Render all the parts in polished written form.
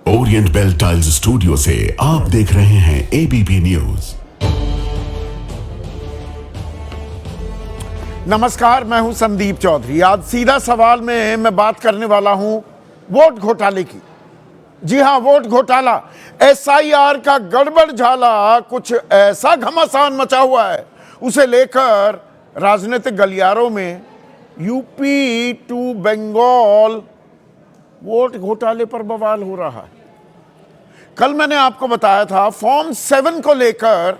Orient bell tiles studio से आप देख रहे हैं एबीपी न्यूज। नमस्कार, मैं हूं संदीप चौधरी। आज सीधा सवाल में मैं बात करने वाला हूं वोट घोटाले की। जी हां, वोट घोटाला, एसआईआर का गड़बड़ झाला कुछ ऐसा घमासान मचा हुआ है, उसे लेकर राजनीतिक गलियारों में यूपी टू बंगाल वोट घोटाले पर बवाल हो रहा है। कल मैंने आपको बताया था फॉर्म 7 को लेकर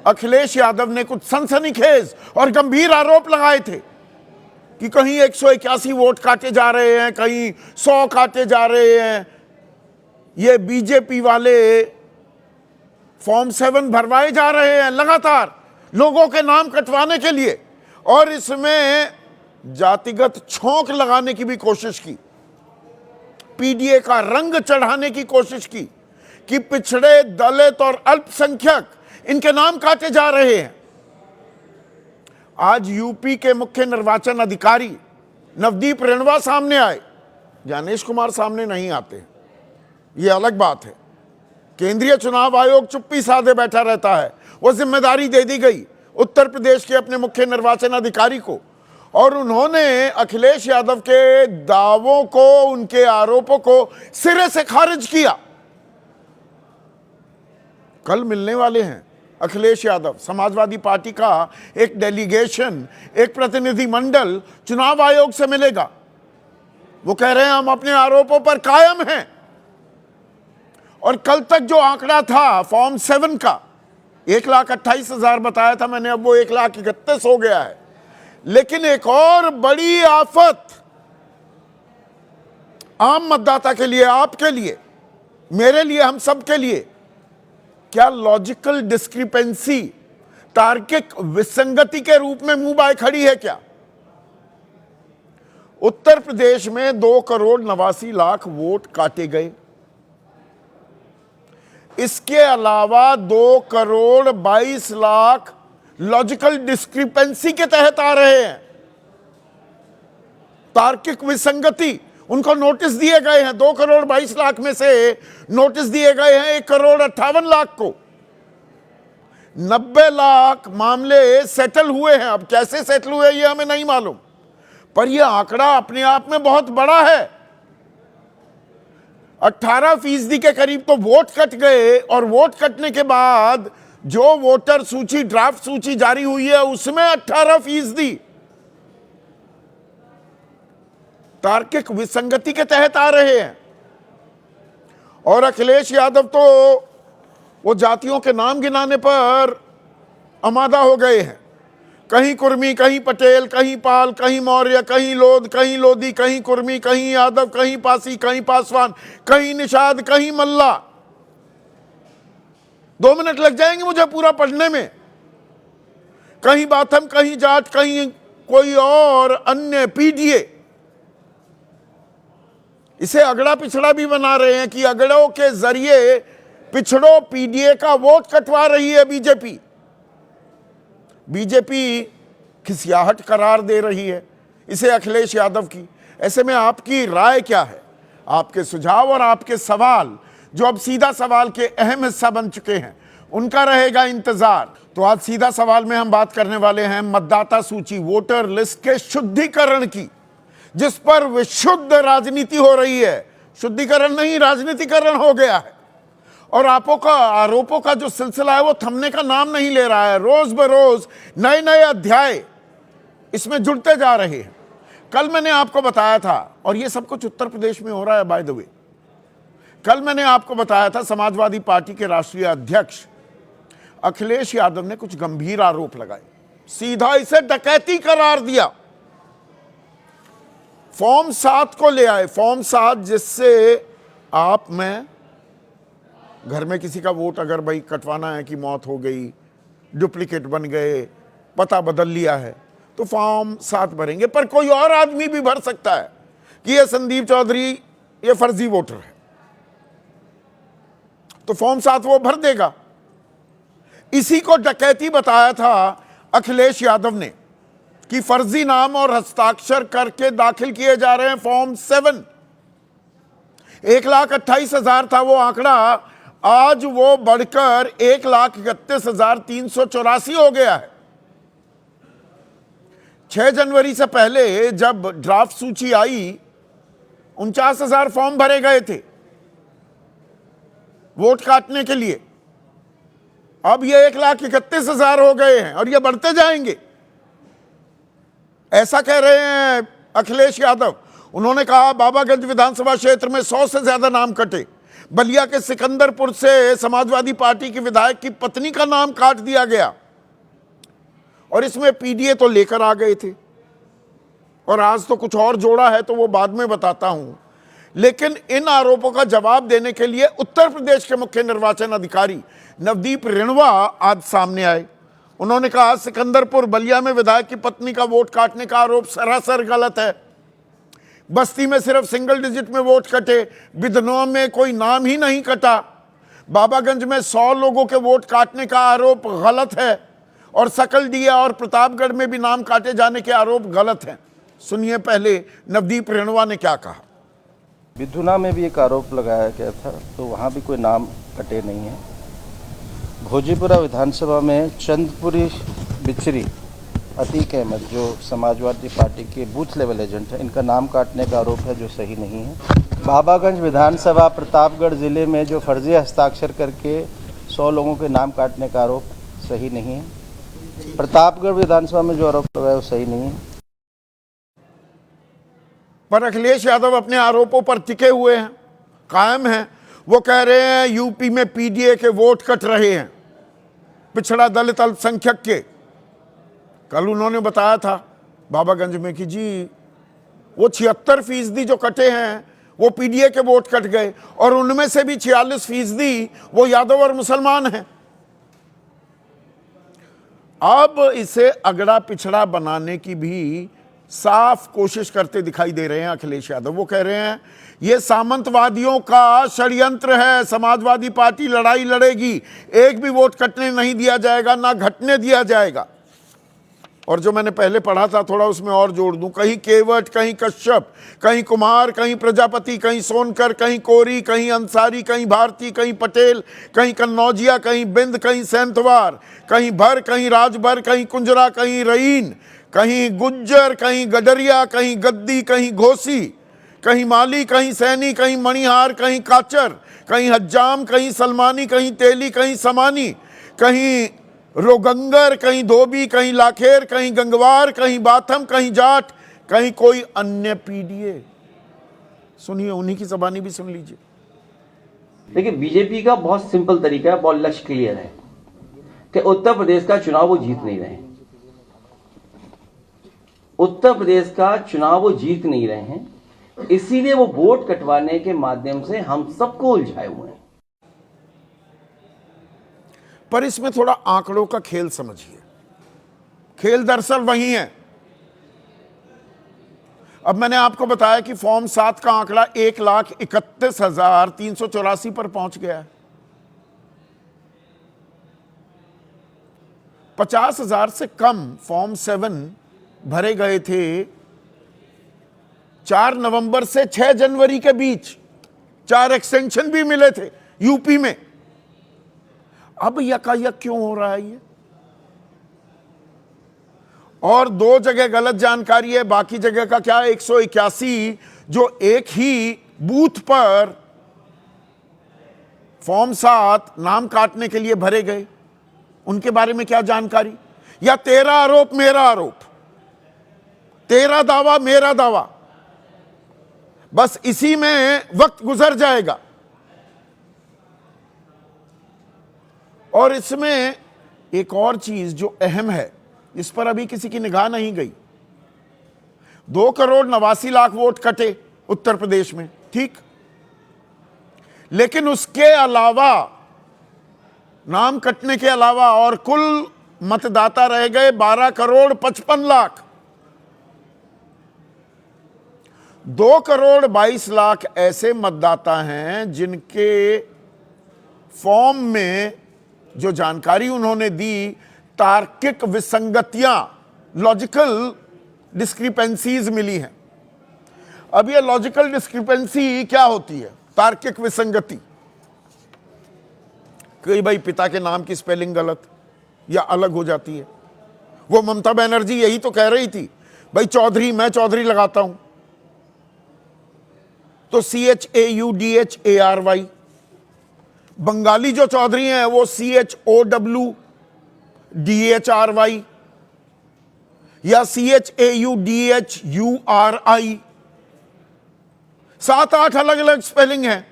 अखिलेश यादव ने कुछ सनसनीखेज और गंभीर आरोप लगाए थे कि कहीं 181 वोट काटे जा रहे हैं, कहीं 100 काटे जा रहे हैं। ये बीजेपी वाले फॉर्म 7 भरवाए जा रहे हैं लगातार लोगों के नाम कटवाने के लिए, और इसमें जातिगत छोंक लगाने की भी कोशिश की, पीडीए का रंग चढ़ाने की कोशिश की कि पिछड़े, दलित और अल्पसंख्यक इनके नाम काटे जा रहे हैं। आज यूपी के मुख्य निर्वाचन अधिकारी नवदीप रेणवा सामने आए, ज्ञानेश कुमार सामने नहीं आते, ये अलग बात है। केंद्रीय चुनाव आयोग चुप्पी साधे बैठा रहता है। वो जिम्मेदारी दे दी गई उत्तर प्रदेश के अपने मुख्य निर्वाचन अधिकारी को, और उन्होंने अखिलेश यादव के दावों को, उनके आरोपों को सिरे से खारिज किया। कल मिलने वाले हैं अखिलेश यादव, समाजवादी पार्टी का एक डेलीगेशन, एक प्रतिनिधि मंडल चुनाव आयोग से मिलेगा। वो कह रहे हैं हम अपने आरोपों पर कायम हैं, और कल तक जो आंकड़ा था फॉर्म 7 का 1,28,000 बताया था मैंने, अब वो 1,31,000 हो गया है। लेकिन एक और बड़ी आफत आम मतदाता के लिए, आपके लिए, मेरे लिए, हम सब के लिए, क्या लॉजिकल डिस्क्रिपेंसी, तार्किक विसंगति के रूप में मुंह बाय खड़ी है क्या? उत्तर प्रदेश में 2,89,00,000 वोट काटे गए। इसके अलावा 2,22,00,000 लॉजिकल डिस्क्रिपेंसी के तहत आ रहे हैं, तार्किक विसंगति, उनको नोटिस दिए गए हैं। 2,22,00,000 में से नोटिस दिए गए हैं 1,58,00,000 को। 90,00,000 मामले सेटल हुए हैं। अब कैसे सेटल हुए ये हमें नहीं मालूम, पर यह आंकड़ा अपने आप में बहुत बड़ा है। 18% के करीब तो वोट कट गए, और वोट कटने के बाद जो वोटर सूची, ड्राफ्ट सूची जारी हुई है, उसमें 18% तार्किक विसंगति के तहत आ रहे हैं। और अखिलेश यादव तो वो जातियों के नाम गिनाने पर आमादा हो गए हैं। कहीं कुर्मी, कहीं पटेल, कहीं पाल, कहीं मौर्य, कहीं लोध, कहीं लोधी, कहीं कुर्मी, कहीं यादव, कहीं पासी, कहीं पासवान, कहीं निषाद, कहीं मल्ला। 2 मिनट लग जाएंगे मुझे पूरा पढ़ने में। कहीं बाथम, कहीं जाट, कहीं कोई और अन्य पीडीए। इसे अगड़ा पिछड़ा भी बना रहे हैं कि अगड़ों के जरिए पिछड़ों, पीडीए का वोट कटवा रही है बीजेपी। बीजेपी खिसियाहट करार दे रही है इसे अखिलेश यादव की। ऐसे में आपकी राय क्या है? आपके सुझाव और आपके सवाल, जो अब सीधा सवाल के अहम हिस्सा बन चुके हैं, उनका रहेगा इंतजार। तो आज सीधा सवाल में हम बात करने वाले हैं मतदाता सूची, वोटर लिस्ट के शुद्धिकरण की, जिस पर विशुद्ध राजनीति हो रही है। शुद्धिकरण नहीं, राजनीतिकरण हो गया है। और आरोपों का जो सिलसिला है वो थमने का नाम नहीं ले रहा है। रोज बरोज नए नए अध्याय इसमें जुड़ते जा रहे हैं। कल मैंने आपको बताया था, और ये सब कुछ उत्तर प्रदेश में हो रहा है बाय द वे। कल मैंने आपको बताया था समाजवादी पार्टी के राष्ट्रीय अध्यक्ष अखिलेश यादव ने कुछ गंभीर आरोप लगाए, सीधा इसे डकैती करार दिया। फॉर्म 7 को ले आए, फॉर्म 7 जिससे आप, मैं, घर में किसी का वोट अगर भाई कटवाना है कि मौत हो गई, डुप्लीकेट बन गए, पता बदल लिया है, तो फॉर्म 7 भरेंगे। पर कोई और आदमी भी भर सकता है कि ये संदीप चौधरी ये फर्जी वोटर है, तो फॉर्म 7 वो भर देगा। इसी को डकैती बताया था अखिलेश यादव ने कि फर्जी नाम और हस्ताक्षर करके दाखिल किए जा रहे हैं फॉर्म 7। 1,28,000 था वो आंकड़ा, आज वो बढ़कर 1,31,384 हो गया है। 6 जनवरी से पहले जब ड्राफ्ट सूची आई 49,000 फॉर्म भरे गए थे वोट काटने के लिए। अब ये 1,31,000 हो गए हैं और ये बढ़ते जाएंगे, ऐसा कह रहे हैं अखिलेश यादव। उन्होंने कहा बाबागंज विधानसभा क्षेत्र में 100 से ज्यादा नाम कटे। बलिया के सिकंदरपुर से समाजवादी पार्टी के विधायक की पत्नी का नाम काट दिया गया और इसमें पीडीए तो लेकर आ गए थे और आज तो कुछ और जोड़ा है, तो वो बाद में बताता हूं। लेकिन इन आरोपों का जवाब देने के लिए उत्तर प्रदेश के मुख्य निर्वाचन अधिकारी नवदीप रिणवा आज सामने आए। उन्होंने कहा सिकंदरपुर बलिया में विधायक की पत्नी का वोट काटने का आरोप सरासर गलत है। बस्ती में सिर्फ सिंगल डिजिट में वोट कटे, बिधनों में कोई नाम ही नहीं कटा। बाबागंज में 100 लोगों के वोट काटने का आरोप गलत है और सकलडीहा और प्रतापगढ़ में भी नाम काटे जाने के आरोप गलत हैं। सुनिए पहले नवदीप रिणवा ने क्या कहा। बिधुना में भी एक आरोप लगाया गया था, तो वहाँ भी कोई नाम कटे नहीं है। भोजीपुरा विधानसभा में चंदपुरी बिचरी अतीक अहमद जो समाजवादी पार्टी के बूथ लेवल एजेंट है, इनका नाम काटने का आरोप है जो सही नहीं है। बाबागंज विधानसभा प्रतापगढ़ ज़िले में जो फर्जी हस्ताक्षर करके 100 लोगों के नाम काटने का आरोप सही नहीं है। प्रतापगढ़ विधानसभा में जो आरोप लगाया वो सही नहीं है। पर अखिलेश यादव अपने आरोपों पर टिके हुए हैं, कायम हैं। वो कह रहे हैं यूपी में पीडीए के वोट कट रहे हैं, पिछड़ा दलित अल्पसंख्यक के। कल उन्होंने बताया था बाबागंज में कि जी वो 76% जो कटे हैं वो पीडीए के वोट कट गए और उनमें से भी 46% वो यादव और मुसलमान हैं। अब इसे अगड़ा पिछड़ा बनाने की भी साफ कोशिश करते दिखाई दे रहे हैं अखिलेश यादव। वो कह रहे हैं ये सामंतवादियों का षड्यंत्र है, समाजवादी पार्टी लड़ाई लड़ेगी, एक भी वोट कटने नहीं दिया जाएगा, ना घटने दिया जाएगा। और जो मैंने पहले पढ़ा था थोड़ा उसमें और जोड़ दूं, कहीं केवट, कहीं कश्यप, कहीं कुमार, कहीं प्रजापति, कहीं सोनकर, कहीं कोरी, कहीं अंसारी, कहीं भारती, कहीं पटेल, कहीं कन्नौजिया, कहीं बिंद, कहीं सेंथवार, कहीं भर, कहीं राजभर, कहीं कुंजरा, कहीं रईन, कहीं गुज्जर, कहीं गडरिया, कहीं गद्दी, कहीं घोसी, कहीं माली, कहीं सैनी, कहीं मणिहार, कहीं काचर, कहीं हज्जाम, कहीं सलमानी, कहीं तेली, कहीं समानी, कहीं रोगंगर, कहीं धोबी, कहीं लाखेर, कहीं गंगवार, कहीं बाथम, कहीं जाट, कहीं कोई अन्य पीडीए। सुनिए, उन्हीं की जबानी भी सुन लीजिए। देखिए, बीजेपी का बहुत सिंपल तरीका है, बहुत लक्ष्य क्लियर है कि उत्तर प्रदेश का चुनाव वो जीत नहीं रहे। उत्तर प्रदेश का चुनाव वो जीत नहीं रहे हैं, इसीलिए वो वोट कटवाने के माध्यम से हम सबको उलझाए हुए हैं। पर इसमें थोड़ा आंकड़ों का खेल समझिए। खेल दरअसल वही है। अब मैंने आपको बताया कि फॉर्म 7 का आंकड़ा 1,31,384 पर पहुंच गया है। 50,000 से कम फॉर्म 7 भरे गए थे 4 नवंबर से 6 जनवरी के बीच। 4 एक्सटेंशन भी मिले थे यूपी में। अब यकायक क्यों हो रहा है ये? और 2 जगह गलत जानकारी है, बाकी जगह का क्या? 181 जो एक ही बूथ पर फॉर्म 7 नाम काटने के लिए भरे गए, उनके बारे में क्या जानकारी? या 13 आरोप मेरा आरोप, 13 दावा मेरा दावा, बस इसी में वक्त गुजर जाएगा। और इसमें एक और चीज जो अहम है, इस पर अभी किसी की निगाह नहीं गई। 2,89,00,000 वोट कटे उत्तर प्रदेश में, ठीक, लेकिन उसके अलावा, नाम कटने के अलावा और कुल मतदाता रह गए 12,55,00,000। 2,22,00,000 ऐसे मतदाता हैं जिनके फॉर्म में जो जानकारी उन्होंने दी, तार्किक विसंगतियां, लॉजिकल डिस्क्रिपेंसीज मिली हैं। अब ये लॉजिकल डिस्क्रिपेंसी क्या होती है? तार्किक विसंगति, कई भाई पिता के नाम की स्पेलिंग गलत या अलग हो जाती है। वो ममता बनर्जी यही तो कह रही थी, भाई चौधरी, मैं चौधरी लगाता हूं तो CHAUDHARY, बंगाली जो चौधरी हैं वो CHOWDHRY या CHAUDHURI, 7-8 अलग अलग स्पेलिंग है।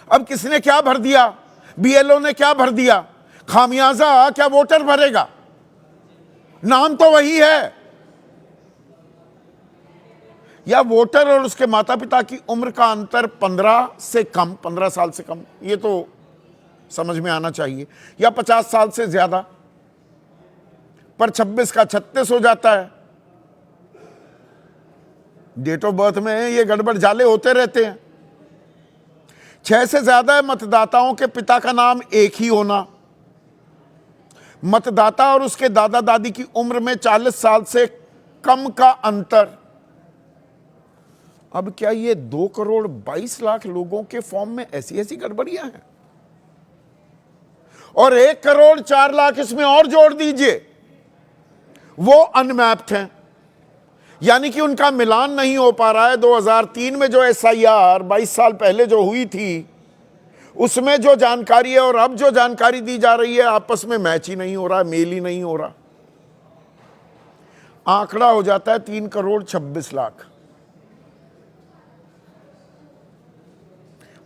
अब किसने क्या भर दिया, BLO ने क्या भर दिया, खामियाजा क्या वोटर भरेगा? नाम तो वही है। या वोटर और उसके माता पिता की उम्र का अंतर 15 साल से कम, ये तो समझ में आना चाहिए, या 50 साल से ज्यादा, पर 26 का 36 हो जाता है। डेट ऑफ बर्थ में ये गड़बड़ झाले होते रहते हैं। 6 से ज्यादा मतदाताओं के पिता का नाम एक ही होना, मतदाता और उसके दादा दादी की उम्र में 40 साल से कम का अंतर। अब क्या ये 2,22,00,000 लोगों के फॉर्म में ऐसी ऐसी गड़बड़ियां हैं? और 1,04,00,000 इसमें और जोड़ दीजिए, वो अनमैप्ड हैं, यानी कि उनका मिलान नहीं हो पा रहा है। 2003 में जो SIR 22 साल पहले जो हुई थी, उसमें जो जानकारी है और अब जो जानकारी दी जा रही है, आपस में मैच ही नहीं हो रहा, मेल ही नहीं हो रहा। आंकड़ा हो जाता है 3,26,00,000।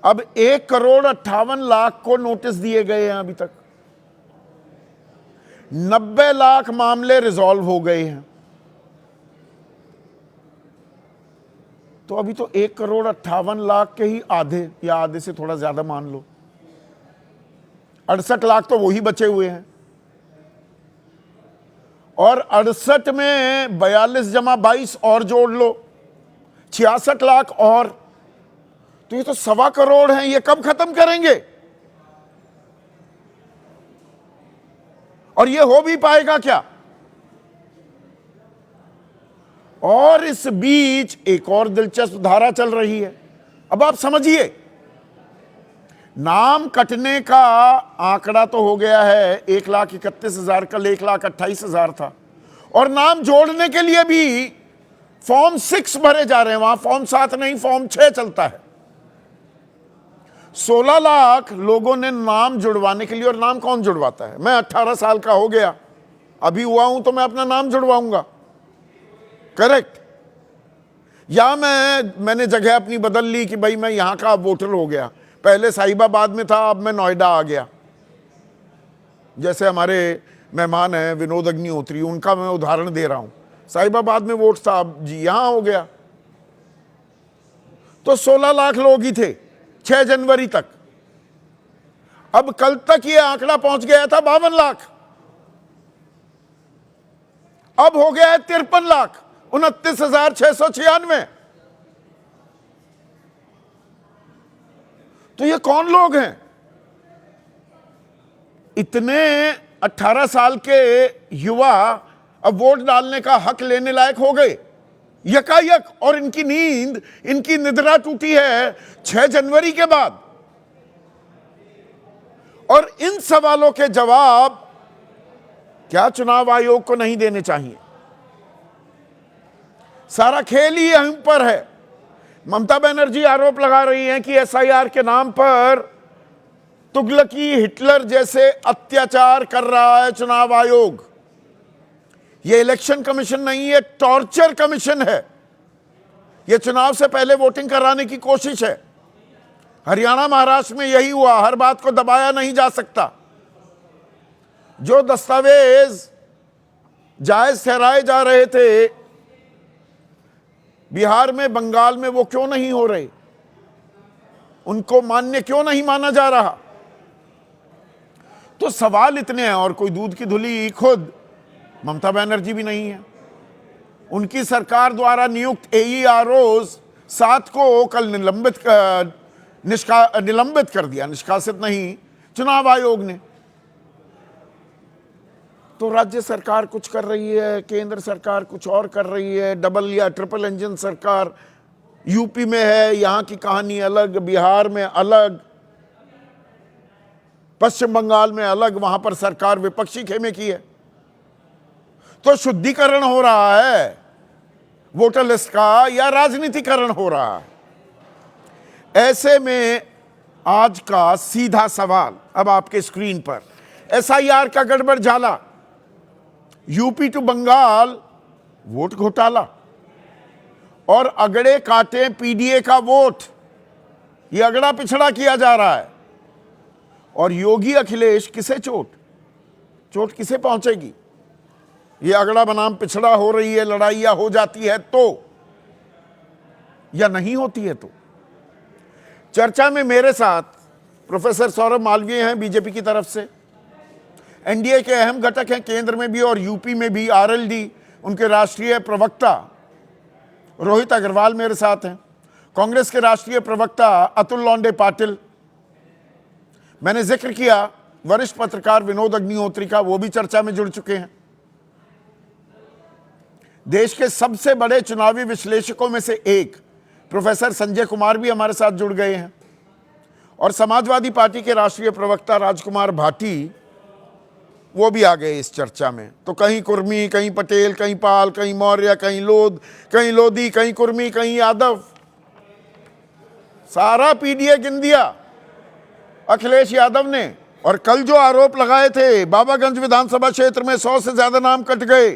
अब 1,58,00,000 को नोटिस दिए गए हैं अभी तक, 90 लाख मामले रिजॉल्व हो गए हैं। तो अभी तो 1,58,00,000 के ही आधे या आधे से थोड़ा ज्यादा मान लो, 68 लाख तो वही बचे हुए हैं। और 68 में 42 जमा 22 और जोड़ लो, 66 लाख और, तो ये तो 1.25 करोड़ हैं। ये कब खत्म करेंगे? और ये हो भी पाएगा क्या? और इस बीच एक और दिलचस्प धारा चल रही है। अब आप समझिए, नाम कटने का आंकड़ा तो हो गया है 1,31,000, कल 1,28,000 था, और नाम जोड़ने के लिए भी फॉर्म 6 भरे जा रहे हैं, वहां फॉर्म 7 नहीं, फॉर्म 6 चलता है। 16 लाख लोगों ने नाम जुड़वाने के लिए, और नाम कौन जुड़वाता है? मैं 18 साल का हो गया, अभी हुआ हूं तो मैं अपना नाम जुड़वाऊंगा, करेक्ट? या मैंने जगह अपनी बदल ली कि भाई मैं यहां का वोटर हो गया, पहले साहिबाबाद में था, अब मैं नोएडा आ गया। जैसे हमारे मेहमान हैं विनोद अग्निहोत्री, उनका मैं उदाहरण दे रहा हूं, साहिबाबाद में वोट था, अब जी यहां हो गया। तो 16 लाख लोग ही थे 6 जनवरी तक। अब कल तक ये आंकड़ा पहुंच गया था 52 लाख, अब हो गया है 53 लाख, 29,696। तो ये कौन लोग हैं? इतने 18 साल के युवा अब वोट डालने का हक लेने लायक हो गए यकायक, और इनकी नींद, इनकी निद्रा टूटी है 6 जनवरी के बाद। और इन सवालों के जवाब क्या चुनाव आयोग को नहीं देने चाहिए? सारा खेल ही यहीं पर है। ममता बनर्जी आरोप लगा रही हैं कि SIR के नाम पर तुगलकी हिटलर जैसे अत्याचार कर रहा है चुनाव आयोग। यह इलेक्शन कमीशन नहीं, ये टॉर्चर कमीशन है। यह चुनाव से पहले वोटिंग कराने की कोशिश है। हरियाणा महाराष्ट्र में यही हुआ, हर बात को दबाया नहीं जा सकता। जो दस्तावेज जायज ठहराए जा रहे थे बिहार में, बंगाल में, वो क्यों नहीं हो रहे? उनको मान्य क्यों नहीं माना जा रहा? तो सवाल इतने हैं, और कोई दूध की धुली खुद ममता बनर्जी भी नहीं है। उनकी सरकार द्वारा नियुक्त AEROs 7 को कल निलंबित कर दिया, निष्कासित नहीं, चुनाव आयोग ने। तो राज्य सरकार कुछ कर रही है, केंद्र सरकार कुछ और कर रही है, डबल या ट्रिपल इंजन सरकार। यूपी में है, यहां की कहानी अलग, बिहार में अलग, पश्चिम बंगाल में अलग, वहां पर सरकार विपक्षी खेमे की है। तो शुद्धिकरण हो रहा है वोटर लिस्ट का या राजनीतिकरण हो रहा है? ऐसे में आज का सीधा सवाल अब आपके स्क्रीन पर, एसआईआर का गड़बड़ झाला, यूपी टू बंगाल वोट घोटाला और अगड़े काटे पीडीए का वोट, यह अगड़ा पिछड़ा किया जा रहा है। और योगी अखिलेश किसे चोट किसे पहुंचेगी? ये अगड़ा बनाम पिछड़ा हो रही है, लड़ाइयां हो जाती है तो, या नहीं होती है तो। चर्चा में मेरे साथ प्रोफेसर सौरभ मालवीय हैं बीजेपी की तरफ से, एनडीए के अहम घटक हैं केंद्र में भी और यूपी में भी, आरएलडी उनके राष्ट्रीय प्रवक्ता रोहित अग्रवाल मेरे साथ हैं, कांग्रेस के राष्ट्रीय प्रवक्ता अतुल लोंडे पाटिल, मैंने जिक्र किया वरिष्ठ पत्रकार विनोद अग्निहोत्री का, वो भी चर्चा में जुड़ चुके हैं। देश के सबसे बड़े चुनावी विश्लेषकों में से एक प्रोफेसर संजय कुमार भी हमारे साथ जुड़ गए हैं और समाजवादी पार्टी के राष्ट्रीय प्रवक्ता राजकुमार भाटी, वो भी आ गए इस चर्चा में। तो कहीं कुर्मी, कहीं पटेल, कहीं पाल, कहीं मौर्य, कहीं लोध, कहीं लोधी, कहीं कुर्मी, कहीं यादव, सारा पीडीए गिन दिया अखिलेश यादव ने। और कल जो आरोप लगाए थे, बाबागंज विधानसभा क्षेत्र में 100 से ज्यादा नाम कट गए,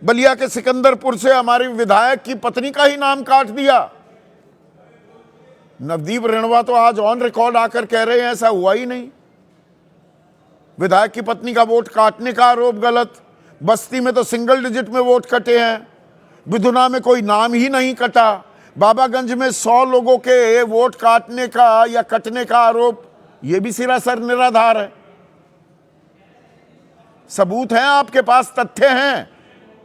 बलिया के सिकंदरपुर से हमारी विधायक की पत्नी का ही नाम काट दिया। नवदीप रेणवा तो आज ऑन रिकॉर्ड आकर कह रहे हैं ऐसा हुआ ही नहीं। विधायक की पत्नी का वोट काटने का आरोप गलत, बस्ती में तो सिंगल डिजिट में वोट कटे हैं, विधुना में कोई नाम ही नहीं कटा, बाबागंज में 100 लोगों के वोट काटने का या कटने का आरोप, यह भी सिरासर निराधार है। सबूत हैं आपके पास, तथ्य हैं,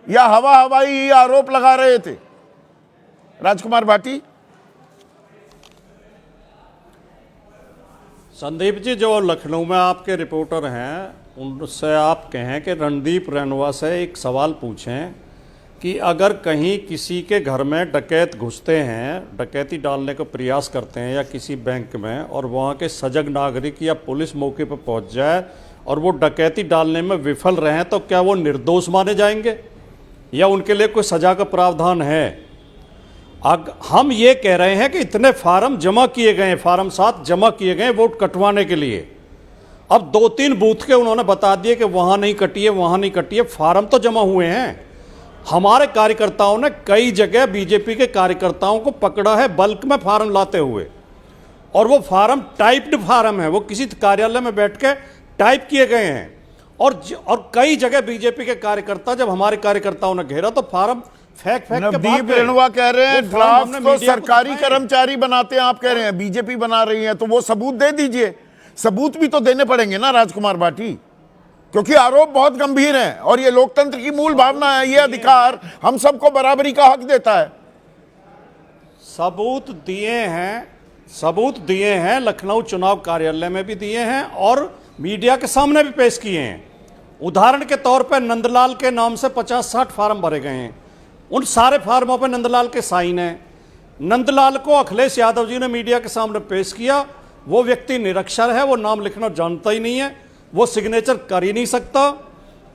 या हवा हवाई आरोप लगा रहे थे? राजकुमार भाटी। संदीप जी, जो लखनऊ में आपके रिपोर्टर हैं उनसे आप कहें कि रणदीप रेणवा से एक सवाल पूछें कि अगर कहीं किसी के घर में डकैत घुसते हैं, डकैती डालने का प्रयास करते हैं या किसी बैंक में, और वहाँ के सजग नागरिक या पुलिस मौके पर पहुँच जाए और वो डकैती डालने में विफल रहें, तो क्या वो निर्दोष माने जाएंगे या उनके लिए कोई सजा का प्रावधान है? हम ये कह रहे हैं कि इतने फार्म जमा किए गए, फार्म 7 जमा किए गए वोट कटवाने के लिए। अब 2-3 बूथ के उन्होंने बता दिए कि वहां नहीं कटी है, वहां नहीं कटी है, फार्म तो जमा हुए हैं। हमारे कार्यकर्ताओं ने कई जगह बीजेपी के कार्यकर्ताओं को पकड़ा है बल्क में फार्म लाते हुए, और वो फार्म टाइप्ड फार्म है, वो किसी कार्यालय में बैठ के टाइप किए गए हैं। और कई जगह बीजेपी के कार्यकर्ता, जब हमारे कार्यकर्ताओं ने घेरा तो फार्म फेंक के नवदीप रेणवा कह रहे हैं ड्राफ्ट को सरकारी कर्मचारी बनाते हैं, आप कह रहे हैं बीजेपी बना रही है, तो वो सबूत दे दीजिए। सबूत भी तो देने पड़ेंगे ना राजकुमार भाटी, क्योंकि आरोप बहुत गंभीर हैं और ये लोकतंत्र की मूल भावना है, ये अधिकार हम सबको बराबरी का हक देता है। सबूत दिए हैं, लखनऊ चुनाव कार्यालय में भी दिए हैं और मीडिया के सामने भी पेश किए हैं। उदाहरण के तौर पर नंदलाल के नाम से 50-60 फार्म भरे गए हैं, उन सारे फार्मों पर नंदलाल के साइन हैं। नंदलाल को अखिलेश यादव जी ने मीडिया के सामने पेश किया, वो व्यक्ति निरक्षर है, वो नाम लिखना जानता ही नहीं है, वो सिग्नेचर कर ही नहीं सकता।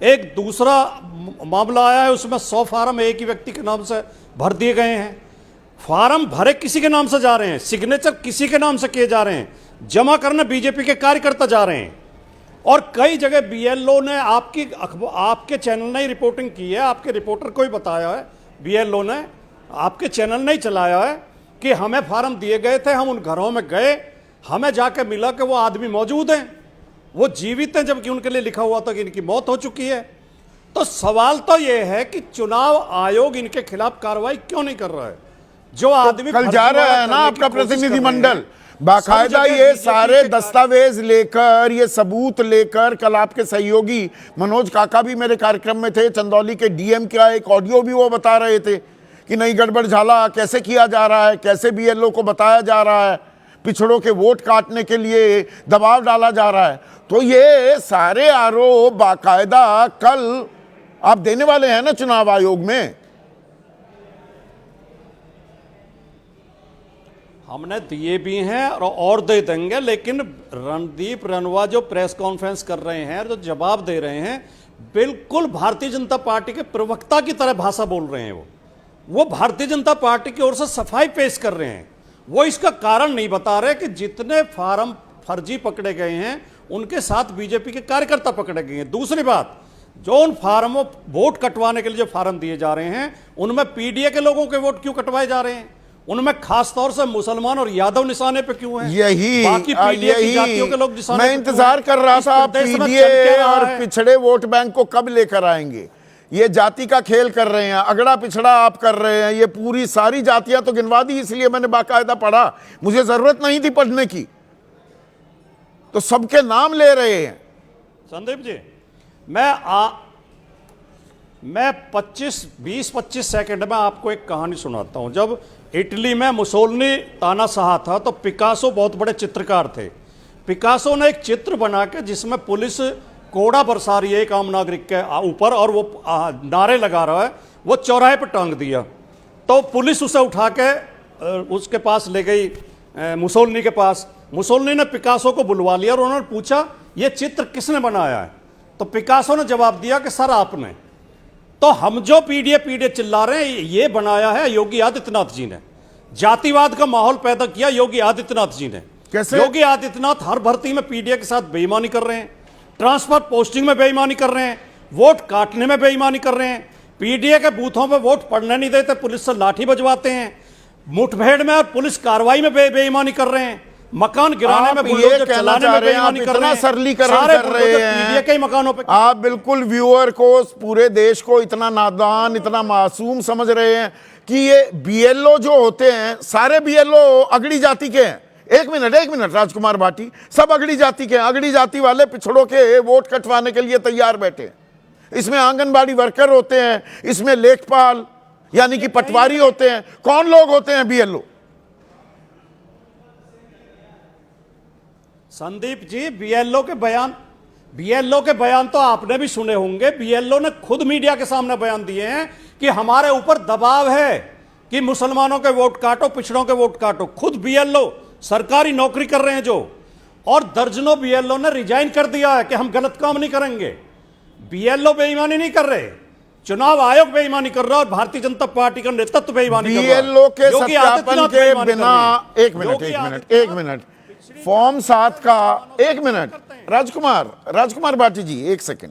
एक दूसरा मामला आया है, उसमें 100 फार्म एक ही व्यक्ति के नाम से भर दिए गए हैं। फार्म भरे किसी के नाम से जा रहे हैं, सिग्नेचर किसी के नाम से किए जा रहे हैं, जमा करने बीजेपी के कार्यकर्ता जा रहे हैं। और कई जगह बीएलओ ने आपके चैनल ने ही रिपोर्टिंग की है, आपके रिपोर्टर को ही बताया है, बीएलओ ने, आपके चैनल ने ही चलाया है कि हमें फार्म दिए गए थे, हम उन घरों में गए, हमें जाके मिला कि वो आदमी मौजूद हैं, वो जीवित हैं, जबकि उनके लिए लिखा हुआ था कि इनकी मौत हो चुकी है। तो सवाल तो ये है कि चुनाव आयोग इनके खिलाफ कार्रवाई क्यों नहीं कर रहा है? जो आदमी कल जा रहा है ना आपका प्रतिनिधिमंडल, बाकायदा ये सारे दस्तावेज लेकर, ये सबूत लेकर, कल आपके सहयोगी मनोज काका भी मेरे कार्यक्रम में थे, चंदौली के डीएम का एक ऑडियो भी वो बता रहे थे कि नहीं गड़बड़ झाला कैसे किया जा रहा है, कैसे बीएलओ को बताया जा रहा है, पिछड़ों के वोट काटने के लिए दबाव डाला जा रहा है। तो ये सारे आरोप बाकायदा कल आप देने वाले हैं ना चुनाव आयोग में। हमने दिए भी हैं और दे देंगे, लेकिन रणदीप रनवा जो प्रेस कॉन्फ्रेंस कर रहे हैं, जो जवाब दे रहे हैं, बिल्कुल भारतीय जनता पार्टी के प्रवक्ता की तरह भाषा बोल रहे हैं। वो भारतीय जनता पार्टी की ओर से सफाई पेश कर रहे हैं। वो इसका कारण नहीं बता रहे कि जितने फार्म फर्जी पकड़े गए हैं उनके साथ बीजेपी के कार्यकर्ता पकड़े गए हैं। दूसरी बात, जो उन फार्मों वोट कटवाने के लिए जो फार्म दिए जा रहे हैं उनमें पीडीए के लोगों के वोट क्यों कटवाए जा रहे हैं? उनमें खास तौर से मुसलमान और यादव निशाने पे क्यों हैं? बाकी पीडीए की जातियों के लोग निशाने मैं इंतजार कर रहा था, पीडीए और पिछड़े वोट बैंक को कब लेकर आएंगे। ये जाति का खेल कर रहे हैं, अगड़ा पिछड़ा आप कर रहे हैं। ये पूरी सारी जातियां तो गिनवा दी, इसलिए मैंने बाकायदा पढ़ा, मुझे जरूरत नहीं थी पढ़ने की, तो सबके नाम ले रहे हैं। संदीप जी, मैं 20-25 सेकंड में आपको एक कहानी सुनाता हूं। जब इटली में मुसोलिनी तानाशाह था तो पिकासो बहुत बड़े चित्रकार थे। पिकासो ने एक चित्र बना के जिसमें पुलिस कोड़ा बरसा रही है एक आम नागरिक के ऊपर और वो नारे लगा रहा है, वो चौराहे पर टांग दिया। तो पुलिस उसे उठा के उसके पास ले गई, मुसोलिनी के पास। मुसोलिनी ने पिकासो को बुलवा लिया और उन्होंने पूछा ये चित्र किसने बनाया है? तो पिकासो ने जवाब दिया कि सर आपने। तो हम जो पीडीए चिल्ला रहे हैं, ये बनाया है योगी आदित्यनाथ जी ने। जातिवाद का माहौल पैदा किया योगी आदित्यनाथ जी ने। कैसे? योगी आदित्यनाथ हर भर्ती में पीडीए के साथ बेईमानी कर रहे हैं, ट्रांसफर पोस्टिंग में बेईमानी कर रहे हैं, वोट काटने में बेईमानी कर रहे हैं, पीडीए के बूथों पे वोट पड़ने नहीं देते, पुलिस से लाठी बजवाते हैं, मुठभेड़ में और पुलिस कार्रवाई में बेईमानी कर रहे हैं, मकान गिराने में, बुलडोजर चलाने में बेईमानी कर रहे हैं, सरलीकरण कर रहे हैं पीडीए के मकानों पे। आप बिल्कुल व्यूअर को, पूरे देश को इतना नादान, इतना मासूम समझ रहे हैं कि ये बीएलओ जो होते हैं सारे बीएलओ अगड़ी जाति के हैं। एक मिनट राजकुमार भाटी, सब अगड़ी जाति के हैं। अगड़ी जाति वाले पिछड़ों के वोट कटवाने के लिए तैयार बैठे हैं। इसमें आंगनबाड़ी वर्कर होते हैं, इसमें लेखपाल यानी कि पटवारी होते हैं। कौन लोग होते हैं बीएलओ? संदीप जी, बीएलओ के बयान तो आपने भी सुने होंगे। बीएलओ ने खुद मीडिया के सामने बयान दिए हैं कि हमारे ऊपर दबाव है कि मुसलमानों के वोट काटो, पिछड़ों के वोट काटो। खुद बीएलओ सरकारी नौकरी कर रहे हैं जो, और दर्जनों बीएलओ ने रिजाइन कर दिया है कि हम गलत काम नहीं करेंगे। बीएलओ बेईमानी नहीं कर रहे, चुनाव आयोग बेईमानी कर रहा है और भारतीय जनता पार्टी का नेतृत्व बेईमानी कर रहा है। बीएलओ के सत्यापन के बिना एक मिनट फॉर्म 7 का, एक मिनट राजकुमार भाटी जी, एक सेकंड।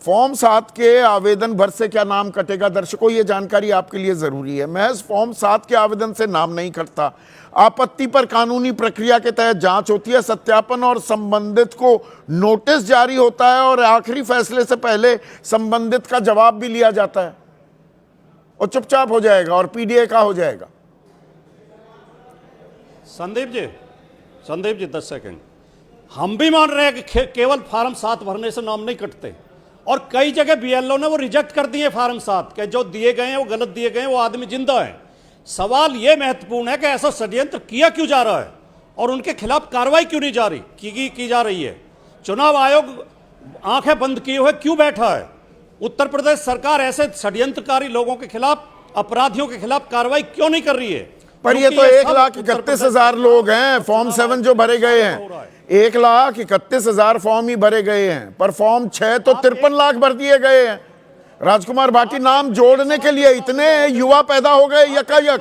फॉर्म 7 के आवेदन भर से क्या नाम कटेगा? दर्शकों, ये जानकारी आपके लिए जरूरी है। महज फॉर्म 7 के आवेदन से नाम नहीं कटता। आपत्ति पर कानूनी प्रक्रिया के तहत जांच होती है, सत्यापन और संबंधित को नोटिस जारी होता है और आखिरी फैसले से पहले संबंधित का जवाब भी लिया जाता है और चुपचाप हो जाएगा और पीडीए का हो जाएगा। संदीप जी 10 सेकंड। हम भी मान रहे हैं कि केवल फार्म 7 भरने से नाम नहीं कटते, और कई जगह बीएलओ ने वो रिजेक्ट कर दिए फार्म 7 के, जो दिए गए हैं वो गलत दिए गए हैं, वो आदमी जिंदा है। सवाल ये महत्वपूर्ण है कि ऐसा षड्यंत्र किया क्यों जा रहा है और उनके खिलाफ कार्रवाई क्यों नहीं जारी की जा रही है? चुनाव आयोग आंखें बंद किए हुए क्यों बैठा है? उत्तर प्रदेश सरकार ऐसे षड्यंत्रकारी लोगों के खिलाफ, अपराधियों के खिलाफ कार्रवाई क्यों नहीं कर रही है? पर ये तो 1,31,000 लोग हैं। फॉर्म 7 जो भरे गए हैं, 1,31,000 फॉर्म ही भरे गए हैं, पर फॉर्म 6 तो 53 लाख भर दिए गए हैं। राजकुमार भाटी, नाम जोड़ने के लिए इतने युवा पैदा हो गए यकायक।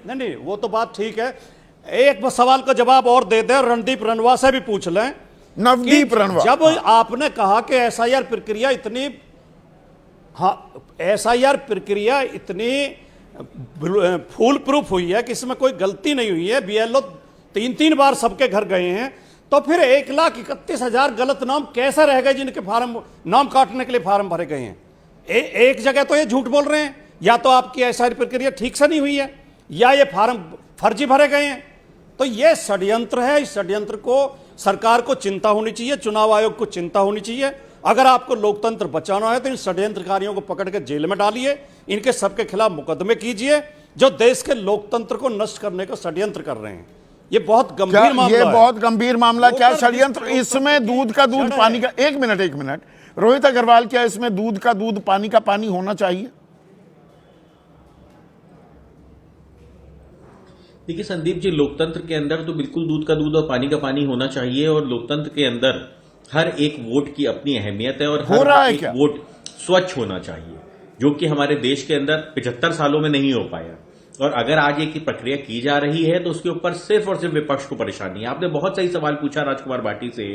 नहीं, वो तो बात ठीक है। एक सवाल का जवाब और दे दे, रणदीप रनवा से भी पूछ लें। नवदीप रनवा, जब आपने कहा कि एसआईआर प्रक्रिया इतनी, एसआईआर प्रक्रिया इतनी फूल प्रूफ हुई है कि इसमें कोई गलती नहीं हुई है, बीएलओ 3 बार सबके घर गए हैं, तो फिर 1,31,000 गलत नाम कैसे रह गए जिनके फार्म नाम काटने के लिए फार्म भरे गए हैं? एक जगह तो ये झूठ बोल रहे हैं, या तो आपकी एसआईआर प्रक्रिया ठीक से नहीं हुई है या ये फार्म फर्जी भरे गए हैं। तो ये षड्यंत्र है। इस षड्यंत्र को सरकार को चिंता होनी चाहिए, चुनाव आयोग को चिंता होनी चाहिए। अगर आपको लोकतंत्र बचाना है तो इन षड्यंत्रकारियों को पकड़ के जेल में डालिए, इनके सबके खिलाफ मुकदमे कीजिए जो देश के लोकतंत्र को नष्ट करने का षड्यंत्र कर रहे हैं। ये बहुत गंभीर मामला है। ये बहुत गंभीर मामला। क्या षड्यंत्र? इसमें दूध का दूध, पानी का, एक मिनट रोहित अग्रवाल, क्या इसमें दूध का दूध पानी का पानी होना चाहिए? देखिए संदीप जी, लोकतंत्र के अंदर तो बिल्कुल दूध का दूध और पानी का पानी होना चाहिए, और लोकतंत्र के अंदर हर एक वोट की अपनी अहमियत है, और हर एक वोट स्वच्छ होना चाहिए, जो कि हमारे देश के अंदर 75 सालों में नहीं हो पाया। और अगर आज एक प्रक्रिया की जा रही है तो उसके ऊपर सिर्फ और सिर्फ विपक्ष को परेशानी है। आपने बहुत सही सवाल पूछा राजकुमार भाटी से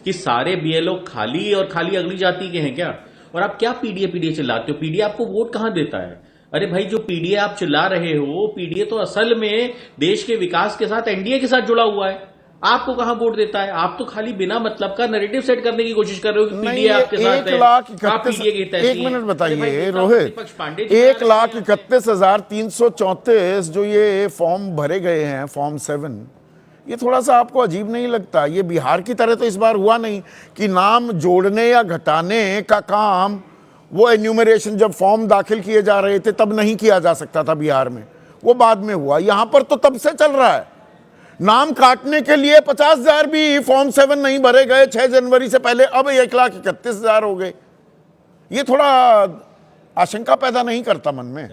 कि सारे बीएलओ खाली और खाली अगली जाति के हैं क्या, और आप क्या पीडीए चिल्लाते हो? पीडीए आपको वोट कहां देता है? अरे भाई, जो पीडीए आप चिल्ला रहे हो, पीडीए तो असल में देश के विकास के साथ एनडीए के साथ जुड़ा हुआ है। आपको कहां वोट देता है? आप तो खाली बिना मतलब का नैरेटिव सेट करने की कोशिश कर रहे हो कि पीडीए आपके साथ है, आप पीडीए के तहत। एक मिनट बताइए रोहित, 1,31,334 जो ये फॉर्म भरे गए हैं, फॉर्म 7, ये थोड़ा सा आपको अजीब नहीं लगता? ये बिहार की तरह तो इस बार हुआ नहीं कि नाम जोड़ने या घटाने का काम वो एन्यूमरेशन जब फॉर्म दाखिल किए जा रहे थे तब नहीं किया जा सकता था बिहार में, वो बाद में हुआ। यहां पर तो तब से चल रहा है। नाम काटने के लिए 50,000 भी फॉर्म 7 नहीं भरे गए 6 जनवरी से पहले, अब 1,31,000 हो गए। ये थोड़ा आशंका पैदा नहीं करता मन में?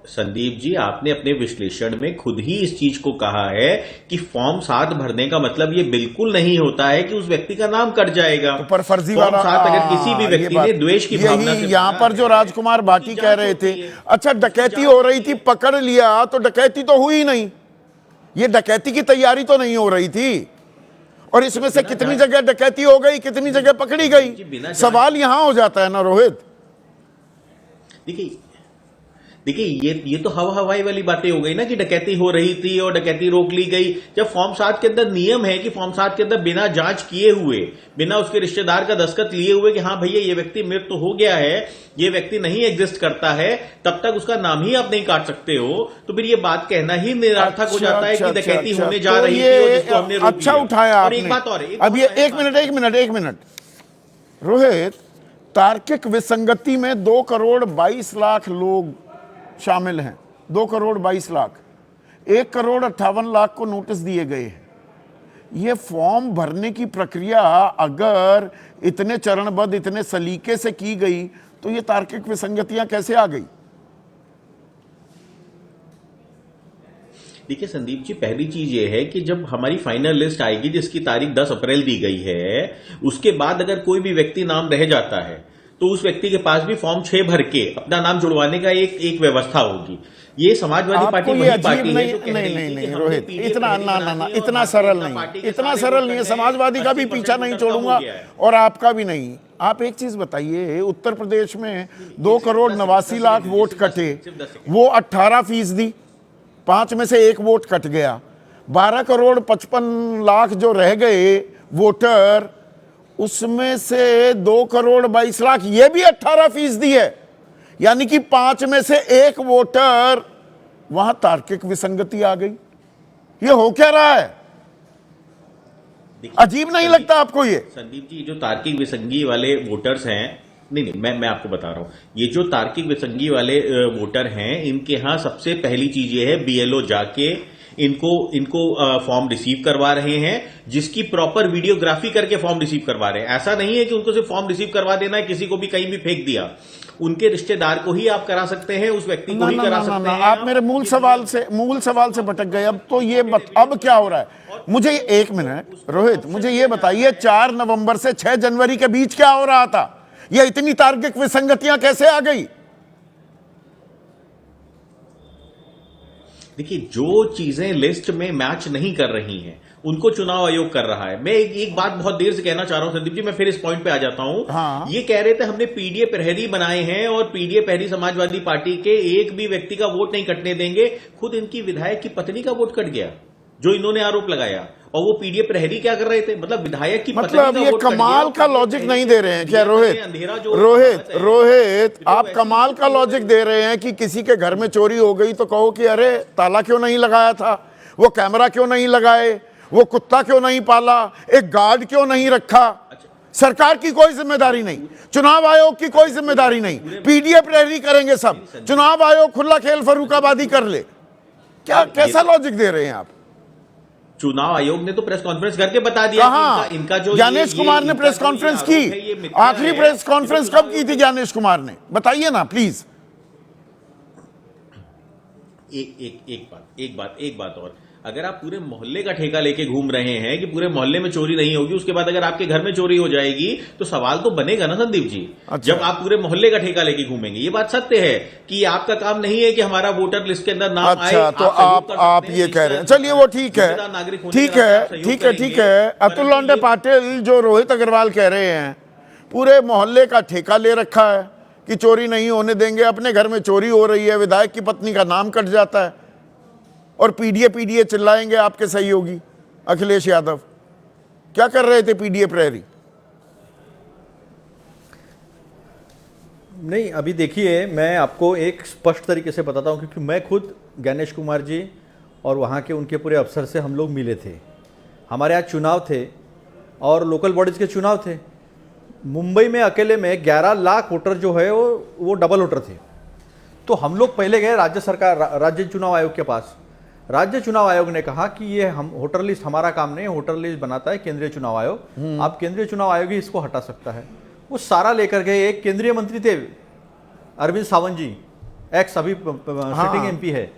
संदीप जी आपने अपने विश्लेषण में खुद ही इस चीज को कहा है कि फॉर्म 7 भरने का मतलब ये बिल्कुल नहीं होता है कि उस व्यक्ति का नाम कट जाएगा। तो पर फर्जी वाला अगर किसी भी व्यक्ति ने द्वेष की भावना से, यहां पर जो राजकुमार भाटी कह रहे थे, अच्छा डकैती हो रही थी, पकड़ लिया, तो डकैती तो हुई नहीं, ये डकैती की तैयारी तो नहीं हो रही थी। और इसमें से कितनी जगह डकैती हो गई, कितनी जगह पकड़ी गई, सवाल यहां हो जाता है ना रोहित। देखिए ये तो हवाई वाली बातें हो गई ना कि डकैती हो रही थी और डकैती रोक ली गई, जब फॉर्म 7 के अंदर नियम है कि फॉर्म 7 के अंदर बिना जांच किए हुए, बिना उसके रिश्तेदार का दस्तखत लिए हुए कि हाँ भैया ये व्यक्ति मृत तो हो गया है, ये व्यक्ति नहीं एग्जिस्ट करता है, तब तक उसका नाम ही आप नहीं काट सकते हो, तो फिर ये बात कहना ही निरर्थक हो जाता है कि डकैती होने जा रही थी और जिसको हमने रोक लिया। अच्छा उठाया आपने। और एक बात और, अब ये एक मिनट रोहित, तार्किक विसंगति में 2,22,00,000 लोग शामिल हैं, 2,22,00,000, 1,58,00,000 को नोटिस दिए गए हैं। ये फॉर्म भरने की प्रक्रिया अगर इतने चरणबद्ध, इतने सलीके से की गई तो ये तार्किक विसंगतियां कैसे आ गई? देखिए संदीप जी, पहली चीज ये है कि जब हमारी फाइनल लिस्ट आएगी जिसकी तारीख 10 अप्रैल दी गई है, उसके बाद अगर कोई भी व्यक्ति नाम रह जाता है तो उस व्यक्ति के पास भी फॉर्म 6 भर के अपना नाम जुड़वाने का एक व्यवस्था होगी। ये समाजवादी पार्टी वही पार्टी है जो कह रही थी कि रोहित, इतना सरल नहीं है। समाजवादी का भी पीछा नहीं छोड़ूंगा और आपका भी नहीं। आप एक चीज बताइए, उत्तर प्रदेश में 2,89,00,000 वोट कटे, वो 18%, 5 में से 1 वोट कट गया। 12,55,00,000 जो रह गए वोटर, उसमें से 2,22,00,000 ये भी 18% है, यानी कि 5 में से 1 वोटर, वहां तार्किक विसंगति आ गई। ये हो क्या रहा है? अजीब नहीं लगता आपको ये? संदीप जी, जो तार्किक विसंगी वाले वोटर्स हैं, नहीं मैं आपको बता रहा हूं, ये जो तार्किक विसंगी वाले वोटर हैं, इनके यहां सबसे पहली चीज ये है, बीएलओ जाके इनको फॉर्म रिसीव करवा रहे हैं, जिसकी प्रॉपर वीडियोग्राफी करके फॉर्म रिसीव करवा रहे हैं। ऐसा नहीं है कि उनको सिर्फ फॉर्म रिसीव करवा देना है, किसी को भी कहीं भी फेंक दिया। उनके रिश्तेदार को ही आप करा सकते हैं, उस व्यक्ति को ही करा सकते हैं। आप मेरे मूल सवाल से भटक गए। अब तो ये अब क्या हो रहा है? मुझे 1 मिनट रोहित, मुझे ये बताइए, 4 नवंबर से 6 जनवरी के बीच क्या हो रहा था? ये इतनी तार्किक विसंगतियां कैसे आ गई? देखिए, जो चीजें लिस्ट में मैच नहीं कर रही हैं, उनको चुनाव आयोग कर रहा है। मैं एक बात बहुत देर से कहना चाह रहा हूं संदीप जी, मैं फिर इस पॉइंट पे आ जाता हूं। हाँ। ये कह रहे थे हमने पीडीए प्रहरी बनाए हैं और पीडीए प्रहरी समाजवादी पार्टी के एक भी व्यक्ति का वोट नहीं कटने देंगे। खुद इनकी विधायक की पत्नी का वोट कट गया, जो इन्होंने आरोप लगाया, और वो पीडीए प्रहरी क्या कर रहे थे? मतलब विधायक की पत्नी का वोट कट गया। कमाल का लॉजिक नहीं दे रहे हैं क्या रोहित? आप कमाल का लॉजिक दे रहे हैं कि किसी के घर में चोरी हो गई तो कहो कि अरे ताला क्यों नहीं लगाया था, वो कैमरा क्यों नहीं लगाए, वो कुत्ता क्यों नहीं पाला, एक गार्ड क्यों नहीं रखा। सरकार की कोई जिम्मेदारी नहीं, चुनाव आयोग की कोई जिम्मेदारी नहीं, पीडीए प्रहरी करेंगे सब, चुनाव आयोग खुला खेल फर्रुखाबादी कर ले। क्या कैसा लॉजिक दे रहे हैं आप? चुनाव आयोग ने तो प्रेस कॉन्फ्रेंस करके बता दिया कि इनका जो ज्ञानेश कुमार ने प्रेस कॉन्फ्रेंस की। आखिरी प्रेस कॉन्फ्रेंस कब की थी ज्ञानेश कुमार ने? बताइए ना प्लीज। एक बात और, अगर आप पूरे मोहल्ले का ठेका लेके घूम रहे हैं कि पूरे मोहल्ले में चोरी नहीं होगी, उसके बाद अगर आपके घर में चोरी हो जाएगी तो सवाल तो बनेगा ना संदीप जी। अच्छा। जब आप पूरे मोहल्ले का ठेका लेके घूमेंगे, ये बात सत्य है कि आपका काम नहीं है कि हमारा वोटर लिस्ट के अंदर नाम आए। अच्छा, तो आप ये कह रहे हैं, चलिए वो ठीक है, ठीक है। अतुल लौंडे पाटिल जो रोहित अग्रवाल कह रहे हैं पूरे मोहल्ले का ठेका ले रखा है कि चोरी नहीं होने देंगे, अपने घर में चोरी हो रही है, विधायक की पत्नी का नाम कट जाता है और पीडीए चिल्लाएंगे आपके सहयोगी अखिलेश यादव। क्या कर रहे थे पीडीए प्रहरी? नहीं, अभी देखिए मैं आपको एक स्पष्ट तरीके से बताता हूं, क्योंकि मैं खुद गणेश कुमार जी और वहां के उनके पूरे अफसर से हम लोग मिले थे। हमारे यहाँ चुनाव थे और लोकल बॉडीज के चुनाव थे। मुंबई में अकेले में 11 लाख वोटर जो है वो डबल वोटर थे। तो हम लोग पहले गए राज्य चुनाव आयोग के पास। राज्य चुनाव आयोग ने कहा कि ये हम वोटर लिस्ट हमारा काम नहीं है, वोटर लिस्ट बनाता है केंद्रीय चुनाव आयोग, आप केंद्रीय चुनाव आयोग ही इसको हटा सकता है। वो सारा लेकर गए। एक केंद्रीय मंत्री थे अरविंद सावंत जी, एक्स अभी सिटिंग एमपी है।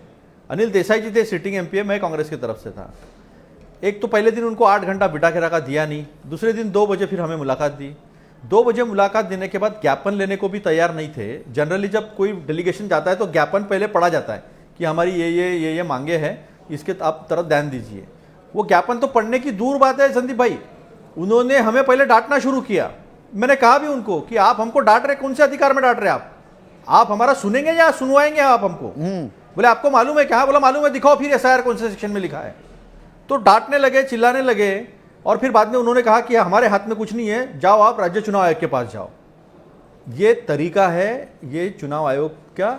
अनिल देसाई जी थे, सिटिंग एमपी है, मैं कांग्रेस की तरफ से था। एक तो पहले दिन उनको 8 घंटा बिठा के रखा, दिया नहीं। दूसरे दिन 2 बजे फिर हमें मुलाकात दी। 2 बजे मुलाकात देने के बाद ज्ञापन लेने को भी तैयार नहीं थे। जनरली जब कोई डेलीगेशन जाता है तो ज्ञापन पहले पढ़ा जाता है कि हमारी ये मांगे हैं, इसके आप तरफ ध्यान दीजिए। वो ज्ञापन तो पढ़ने की दूर बात है संदीप भाई, उन्होंने हमें पहले डांटना शुरू किया। मैंने कहा भी उनको कि आप हमको डांट रहे, कौन से अधिकार में डांट रहे आप हमारा सुनेंगे या सुनवाएंगे आप हमको? बोले आपको मालूम है क्या? बोला मालूम है, दिखाओ फिर एसआईआर कौन से सेक्शन में लिखा है। तो डांटने लगे, चिल्लाने लगे और फिर बाद में उन्होंने कहा कि हमारे हाथ में कुछ नहीं है, जाओ आप राज्य चुनाव आयोग के पास जाओ। ये तरीका है ये चुनाव आयोग का,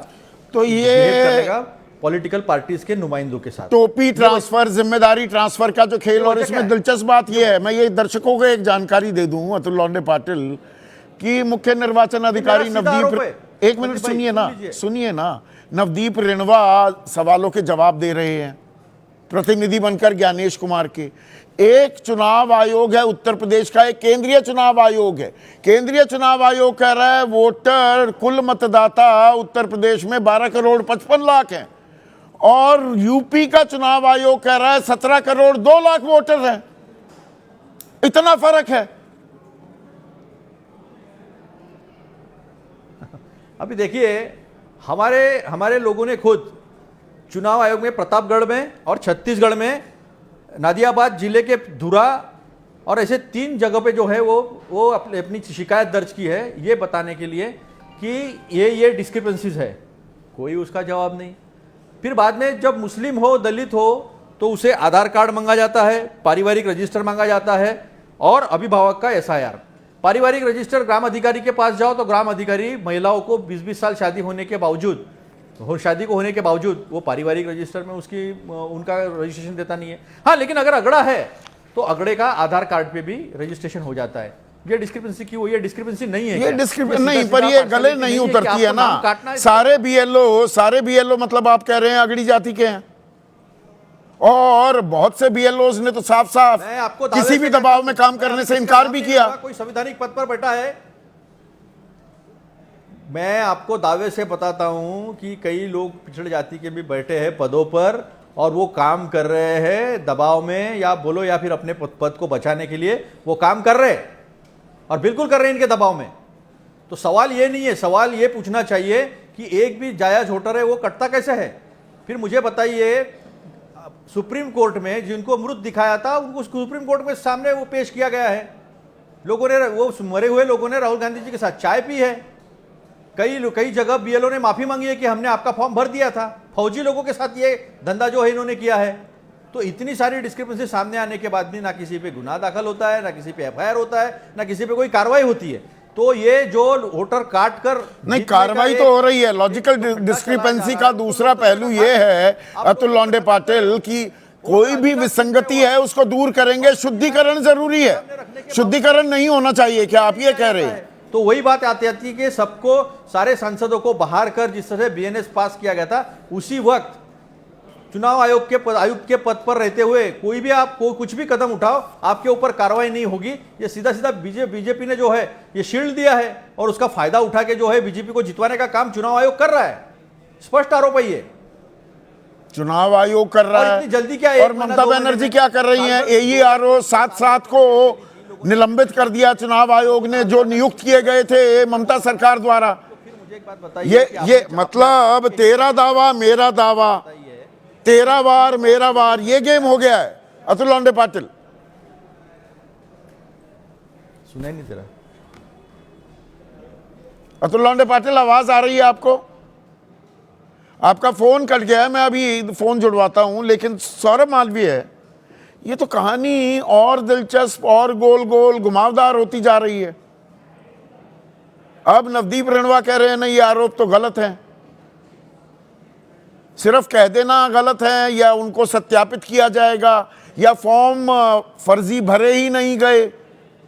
तो ये पॉलिटिकल पार्टीज के नुमाइंदों के साथ टोपी ट्रांसफर, जिम्मेदारी ट्रांसफर का जो खेल। और इसमें दिलचस्प बात यह है, मैं ये दर्शकों को एक जानकारी दे दूं अतुल लौंडे पाटिल कि मुख्य निर्वाचन अधिकारी नवदीप, एक मिनट सुनिए ना, नवदीप रिणवा सवालों के जवाब दे रहे हैं प्रतिनिधि बनकर ज्ञानेश कुमार के। एक चुनाव आयोग है उत्तर प्रदेश का, एक केंद्रीय चुनाव आयोग है। केंद्रीय चुनाव आयोग कह रहा है वोटर, कुल मतदाता उत्तर प्रदेश में 12 करोड़ 55 लाख हैं और यूपी का चुनाव आयोग कह रहा है 17 करोड़ 2 लाख वोटर हैं। इतना फर्क है। अभी देखिए हमारे लोगों ने खुद चुनाव आयोग में प्रतापगढ़ में और छत्तीसगढ़ में नादियाबाद जिले के धुरा और ऐसे 3 जगह पे जो है वो अपनी शिकायत दर्ज की है, ये बताने के लिए कि ये डिस्क्रिपेंसीज है। कोई उसका जवाब नहीं। फिर बाद में जब मुस्लिम हो, दलित हो तो उसे आधार कार्ड मांगा जाता है, पारिवारिक रजिस्टर मांगा जाता है और अभिभावक का एसआईआर। पारिवारिक रजिस्टर ग्राम अधिकारी के पास जाओ तो ग्राम अधिकारी महिलाओं को 20-20 साल शादी होने के बावजूद वो पारिवारिक रजिस्टर में उनका रजिस्ट्रेशन देता नहीं है। हाँ, लेकिन अगर अगड़ा है तो अगड़े का आधार कार्ड पे भी रजिस्ट्रेशन हो जाता है। ये डिस्क्रिपेंसी क्यों? ये डिस्क्रिपेंसी नहीं है, ये डिस्क्रिपेंसी नहीं, पर ये गले नहीं उतरती है ना। सारे बीएलओ मतलब आप कह रहे हैं अगड़ी जाति के हैं और बहुत से बीएलओ ने तो साफ किसी भी दबाव में काम करने से इनकार भी किया। कोई संवैधानिक पद पर बैठा है, मैं आपको दावे से बताता हूं कि कई लोग पिछड़े जाति के भी बैठे हैं पदों पर और वो काम कर रहे हैं दबाव में, या बोलो या फिर अपने पद को बचाने के लिए वो काम कर रहे हैं और बिल्कुल कर रहे हैं इनके दबाव में। तो सवाल ये नहीं है, सवाल ये पूछना चाहिए कि एक भी जायज वोटर है वो कटता कैसे है। फिर मुझे बताइए, सुप्रीम कोर्ट में जिनको मृत दिखाया था उनको सुप्रीम कोर्ट में सामने वो पेश किया गया है। लोगों ने, वो मरे हुए लोगों ने राहुल गांधी जी के साथ चाय पी है। कई जगह बीएलओ ने माफी मांगी है कि हमने आपका फॉर्म भर दिया था। फौजी लोगों के साथ ये धंधा जो है इन्होंने किया है। तो इतनी सारी डिस्क्रिपेंसी सामने आने के बाद भी ना किसी पे गुनाह दाखिल होता है, ना किसी पे एफआईआर होता है, ना किसी पे कोई कार्रवाई होती है। तो ये जो वोटर काट कर नहीं, कार्रवाई तो हो रही है। लॉजिकल डिस्क्रिपेंसी का दूसरा पहलू ये है अतुल लौंडे पाटिल की कोई भी विसंगति है उसको दूर करेंगे। शुद्धिकरण जरूरी है, शुद्धिकरण नहीं होना चाहिए, क्या आप ये कह रहे हैं? तो वही बात आती है कि सबको, सारे सांसदों को बाहर कर जिस तरह बीएनएस पास किया गया था, उसी वक्त चुनाव आयोग के आयुक्त के पद पर रहते हुए कोई भी आप कुछ भी कदम उठाओ, आपके ऊपर कार्रवाई नहीं होगी। ये सीधा बीजेपी ने जो है ये शील्ड दिया है और उसका फायदा उठा के जो है बीजेपी को जितवाने का काम चुनाव आयोग कर रहा है। स्पष्ट आरोप है ये। चुनाव आयोग कर रहा और है इतनी जल्दी क्या, एक और महीना, ममता 2 महीने बनर्जी में क्या कर रही हैं? AERO 7 को निलंबित कर दिया चुनाव आयोग ने, जो नियुक्त किए गए थे ममता सरकार द्वारा। मुझे एक बात बताइए कि ये मतलब तेरा दावा मेरा दावा, तेरा वार मेरा वार, ये गेम हो गया है। अतुल लोंडे पाटिल, सुनाई नहीं तेरा। अतुल लोंडे पाटिल, आवाज आ रही है आपको? आपका फोन कट गया है, मैं अभी फोन जुड़वाता हूं। लेकिन सौरभ मालवीय है, ये तो कहानी और दिलचस्प और गोल गोल घुमावदार होती जा रही है। अब नवदीप रेणवा कह रहे हैं नहीं, ये आरोप तो गलत है। सिर्फ कह देना गलत है या उनको सत्यापित किया जाएगा, या फॉर्म फर्जी भरे ही नहीं गए,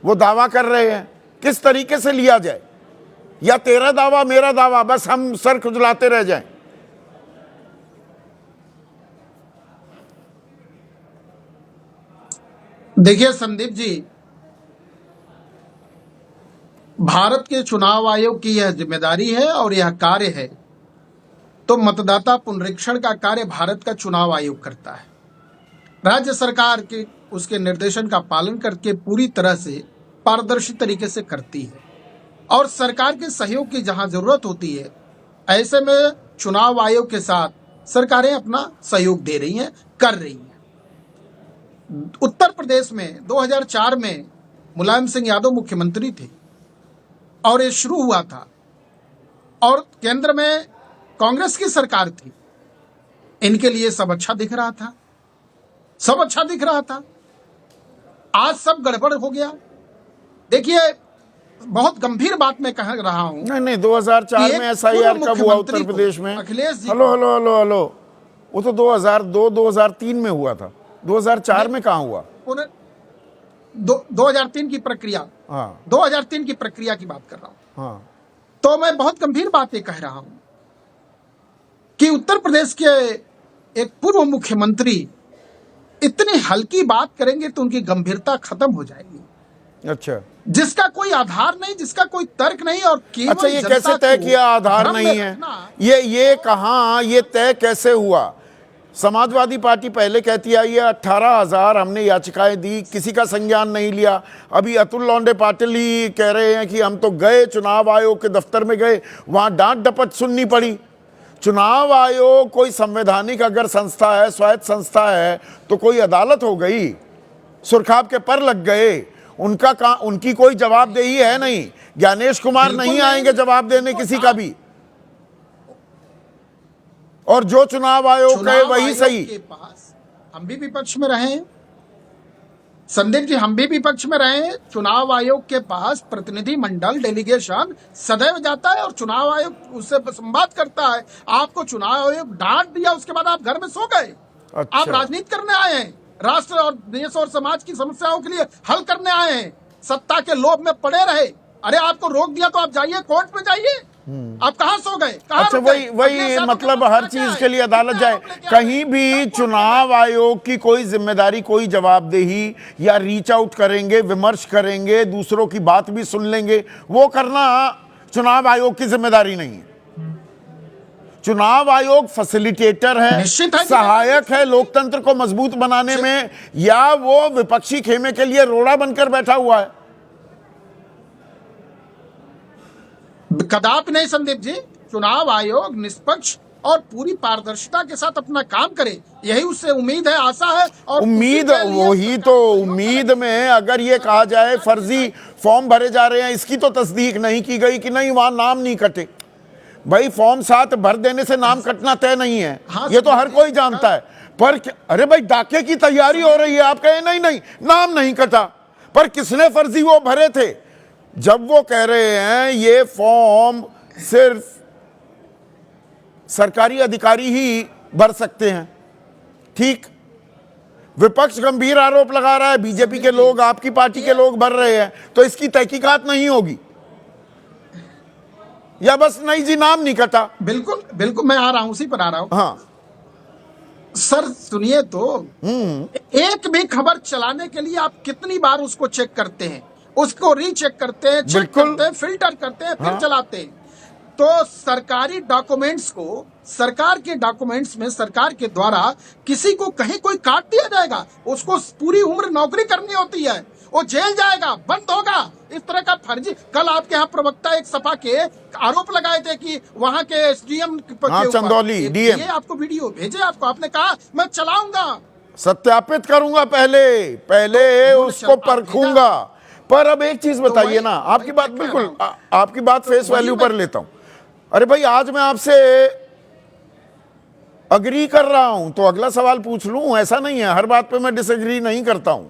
वो दावा कर रहे हैं। किस तरीके से लिया जाए? या तेरा दावा मेरा दावा, बस हम सर खुजलाते रह जाएं? देखिए संदीप जी, भारत के चुनाव आयोग की यह जिम्मेदारी है और यह कार्य है, तो मतदाता पुनरीक्षण का कार्य भारत का चुनाव आयोग करता है। राज्य सरकार के उसके निर्देशन का पालन करके पूरी तरह से पारदर्शी तरीके से करती है और सरकार के सहयोग की जहां जरूरत होती है, ऐसे में चुनाव आयोग के साथ सरकारें अपना सहयोग दे रही हैं, कर रही हैं। उत्तर प्रदेश में 2004 में मुलायम सिंह यादव मुख्यमंत्री थे और ये शुरू हुआ था, और केंद्र में कांग्रेस की सरकार थी। इनके लिए सब अच्छा दिख रहा था, सब अच्छा दिख रहा था। आज सब गड़बड़ हो गया। देखिए, बहुत गंभीर बात मैं कह रहा हूं। नहीं, 2004 में SIR कब हुआ उत्तर प्रदेश में? अखिलेश जी, हेलो, वो तो 2002-2003 में हुआ था। 2004 में कहाँ हुआ? 2003 की प्रक्रिया, हाँ, 2003 की प्रक्रिया की बात कर रहा हूं। हाँ। तो मैं बहुत गंभीर बात ये कह रहा हूं कि उत्तर प्रदेश के एक पूर्व मुख्यमंत्री इतनी हल्की बात करेंगे तो उनकी गंभीरता खत्म हो जाएगी। अच्छा, जिसका कोई आधार नहीं, जिसका कोई तर्क नहीं, और केवल अच्छा, ये कैसे तय किया आधार नहीं है? ये कहाँ, ये तय कैसे हुआ? समाजवादी पार्टी पहले कहती आई है 18,000 हमने याचिकाएं दी, किसी का संज्ञान नहीं लिया। अभी अतुल लोंडे पाटिल ही कह रहे हैं कि हम तो गए, चुनाव आयोग के दफ्तर में गए, वहां डांट डपट सुननी पड़ी। चुनाव आयोग कोई संवैधानिक अगर संस्था है, स्वायत्त संस्था है, तो कोई अदालत हो गई, सुरखाब के पर लग गए। उनकी कोई जवाबदेही है नहीं। ज्ञानेश कुमार नहीं आएंगे जवाब देने किसी का भी, और जो चुनाव आयोग कहे वही सही। के पास हम भी विपक्ष में रहे, संदीप जी, हम भी विपक्ष में रहे। चुनाव आयोग के पास प्रतिनिधि मंडल, डेलीगेशन सदैव जाता है और चुनाव आयोग उससे संवाद करता है। आपको चुनाव आयोग डांट दिया, उसके बाद आप घर में सो गए। अच्छा। आप राजनीति करने आए हैं, राष्ट्र और देश और समाज की समस्याओं के लिए हल करने आए हैं। सत्ता के लोभ में पड़े रहे। अरे आपको रोक दिया तो आप जाइए, कोर्ट में जाइए। आप कहां सो गए? अच्छा, वही मतलब हर चीज के लिए अदालत जाए। कहीं भी चुनाव आयोग की कोई जिम्मेदारी, कोई जवाबदेही, या रीच आउट करेंगे, विमर्श करेंगे, दूसरों की बात भी सुन लेंगे, वो करना चुनाव आयोग की जिम्मेदारी नहीं है। चुनाव आयोग फैसिलिटेटर है, सहायक है लोकतंत्र को मजबूत बनाने में, या वो विपक्षी खेमे के लिए रोड़ा बनकर बैठा हुआ है? कदापि नहीं संदीप जी। चुनाव आयोग निष्पक्ष और पूरी पारदर्शिता के साथ अपना काम करे, यही उससे उम्मीद है, आशा है। और उम्मीद वही तो, उम्मीद में अगर ये कहा जाए फर्जी फॉर्म भरे जा रहे हैं, इसकी तो तस्दीक नहीं की गई कि नहीं वहां नाम नहीं कटे। भाई फॉर्म 7 भर देने से नाम कटना तय नहीं है, ये तो हर कोई जानता है। पर अरे भाई डाके की तैयारी हो रही है, आप कहें नहीं नाम नहीं कटा, पर किसने फर्जी वो भरे थे? जब वो कह रहे हैं ये फॉर्म सिर्फ सरकारी अधिकारी ही भर सकते हैं, ठीक। विपक्ष गंभीर आरोप लगा रहा है, बीजेपी के लोग, आपकी पार्टी के लोग भर रहे हैं, तो इसकी तहकीकात नहीं होगी, या बस नहीं जी नाम नहीं कटा? बिल्कुल बिल्कुल, मैं आ रहा हूं, उसी पर आ रहा हूं। हाँ सर सुनिए तो, एक भी खबर चलाने के लिए आप कितनी बार उसको चेक करते हैं, उसको रीचेक करते हैं, चेक करते हैं, फिल्टर करते हैं, फिर चलाते हैं। तो सरकारी डॉक्यूमेंट्स को, सरकार के डॉक्यूमेंट्स में सरकार के द्वारा किसी को कहीं कोई काट दिया जाएगा, उसको पूरी उम्र नौकरी करनी होती है, वो जेल जाएगा, बंद होगा। इस तरह का फर्जी, कल आपके यहाँ प्रवक्ता एक सपा के आरोप लगाए थे कि वहां के एसडीएम चंदौली डीएम, ये आपको वीडियो भेजे, आपको, आपने कहा मैं चलाऊंगा, सत्यापित करूंगा, पहले उसको परखूंगा। पर अब एक चीज बताइए ना, आपकी बात बिल्कुल, आपकी बात फेस वैल्यू पर लेता हूं। अरे भाई, आज मैं आपसे अग्री कर रहा हूं तो अगला सवाल पूछ लूं, ऐसा नहीं है, हर बात पे मैं डिसएग्री नहीं करता हूं।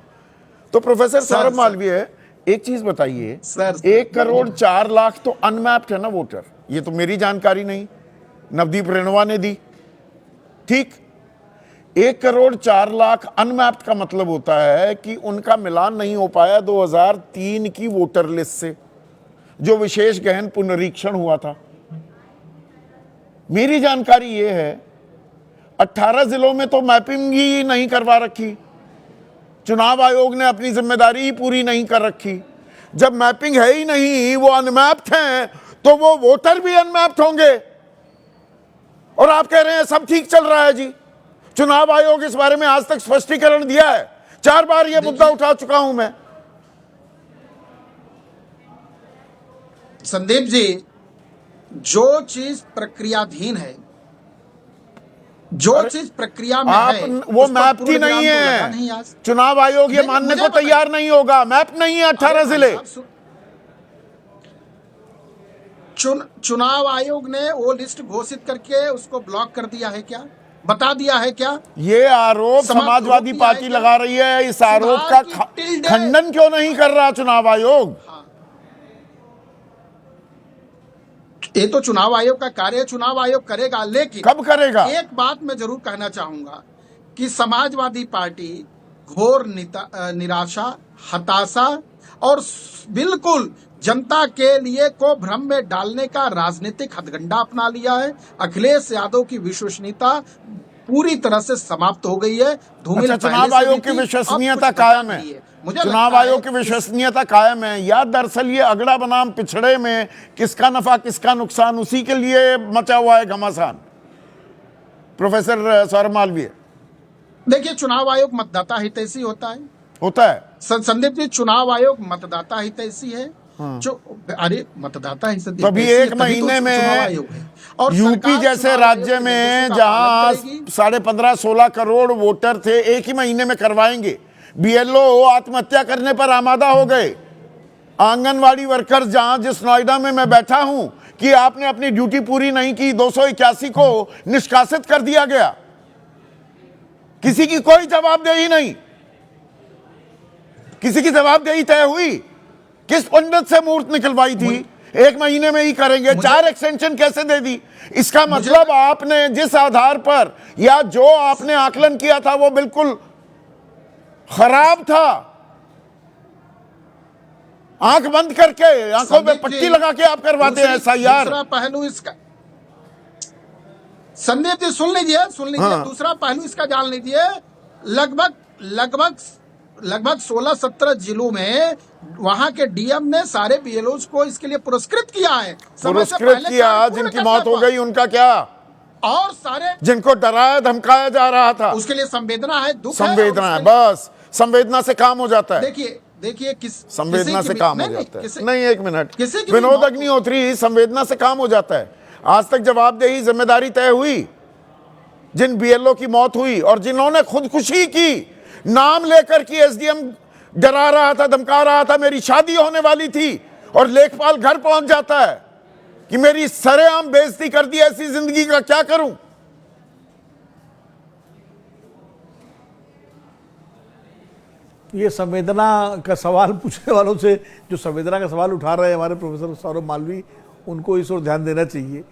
तो प्रोफेसर सौरभ मालवीय, एक चीज बताइए, 1 करोड़ 4 लाख तो अनमैप्ड है ना वोटर, ये तो मेरी जानकारी नहीं, नवदीप रेणुवा ने दी, ठीक। 1 करोड़ 4 लाख अनमैप्ड का मतलब होता है कि उनका मिलान नहीं हो पाया 2003 की वोटर लिस्ट से, जो विशेष गहन पुनरीक्षण हुआ था। मेरी जानकारी यह है 18 जिलों में तो मैपिंग ही नहीं करवा रखी, चुनाव आयोग ने अपनी जिम्मेदारी ही पूरी नहीं कर रखी। जब मैपिंग है ही नहीं, वो अनमैप्ड हैं, तो वो वोटर भी अनमैप्ड होंगे। और आप कह रहे हैं सब ठीक चल रहा है जी। चुनाव आयोग इस बारे में आज तक स्पष्टीकरण दिया है, 4 बार यह मुद्दा उठा चुका हूं मैं। संदीप जी, जो चीज प्रक्रियाधीन है, जो चीज प्रक्रिया में है, वो मैप की नहीं है। चुनाव आयोग ये मानने को तैयार नहीं होगा, मैप नहीं है 18 जिले। चुनाव आयोग ने वो लिस्ट घोषित करके उसको ब्लॉक कर दिया है क्या, बता दिया है क्या? ये आरोप समाजवादी पार्टी लगा रही है, इस आरोप का खंडन क्यों नहीं कर रहा चुनाव आयोग? ये तो चुनाव आयोग का कार्य है, चुनाव आयोग करेगा, लेकिन कब करेगा? एक बात मैं जरूर कहना चाहूंगा कि समाजवादी पार्टी घोर निराशा, हताशा और बिल्कुल जनता के लिए को भ्रम में डालने का राजनीतिक हथकंडा अपना लिया है। अखिलेश यादव की विश्वसनीयता पूरी तरह से समाप्त हो गई है। चुनाव आयोग की विश्वसनीयता कायम है, चुनाव आयोग की विश्वसनीयता कायम है, या दरअसल ये अगड़ा बनाम पिछड़े में किसका नफा किसका नुकसान, उसी के लिए मचा हुआ है घमासान? प्रोफेसर सौरभ मालवीय, देखिए, चुनाव आयोग मतदाता हितैषी होता है। संदीप जी, चुनाव आयोग मतदाता हितैषी है। जो अरे मतदाता ही तभी एक महीने में और यूपी जैसे राज्य में जहां 15.5-16 करोड़ वोटर थे, एक ही महीने में करवाएंगे। बीएलओ आत्महत्या करने पर आमादा हो गए। आंगनवाड़ी वर्कर्स जहां, जिस नोएडा में मैं बैठा हूं, कि आपने अपनी ड्यूटी पूरी नहीं की, 281 को निष्कासित कर दिया गया, किसी की कोई जवाबदेही नहीं, किसी की जवाबदेही तय हुई? किस पंडित से मूर्त निकलवाई थी? एक महीने में ही करेंगे, 4 एक्सटेंशन कैसे दे दी? इसका मतलब आपने जिस आधार पर या जो आपने आकलन किया था वो बिल्कुल खराब था। आंख बंद करके, आंखों में पट्टी लगा के आप करवाते हैं SIR। दूसरा पहलू इसका, संदीप जी सुन लीजिए, दूसरा पहलू इसका जान लीजिए। लगभग 16-17 जिलों में वहां के डीएम ने सारे बीएलओज को इसके लिए पुरस्कृत किया है। पुरस्कृत किया, जिनकी मौत हो गई उनका क्या? और सारे जिनको डराया धमकाया जा रहा था, उसके लिए संवेदना है, दुख संवेदना है, बस संवेदना से काम हो जाता है। देखिए संवेदना से काम हो जाता है। नहीं, एक मिनट, विनोद अग्निहोत्री, संवेदना से काम हो जाता है। आज तक जवाबदेही जिम्मेदारी तय हुई। जिन बीएलओ की मौत हुई और जिन्होंने खुदकुशी की, नाम लेकर कि एसडीएम डरा रहा था, धमका रहा था, मेरी शादी होने वाली थी, और लेखपाल घर पहुंच जाता है कि मेरी सरेआम बेइज्जती कर दी, ऐसी जिंदगी का क्या करूं? ये संवेदना का सवाल पूछने वालों से, जो संवेदना का सवाल उठा रहे हैं हमारे प्रोफेसर सौरभ मालवीय, उनको इस ओर ध्यान देना चाहिए।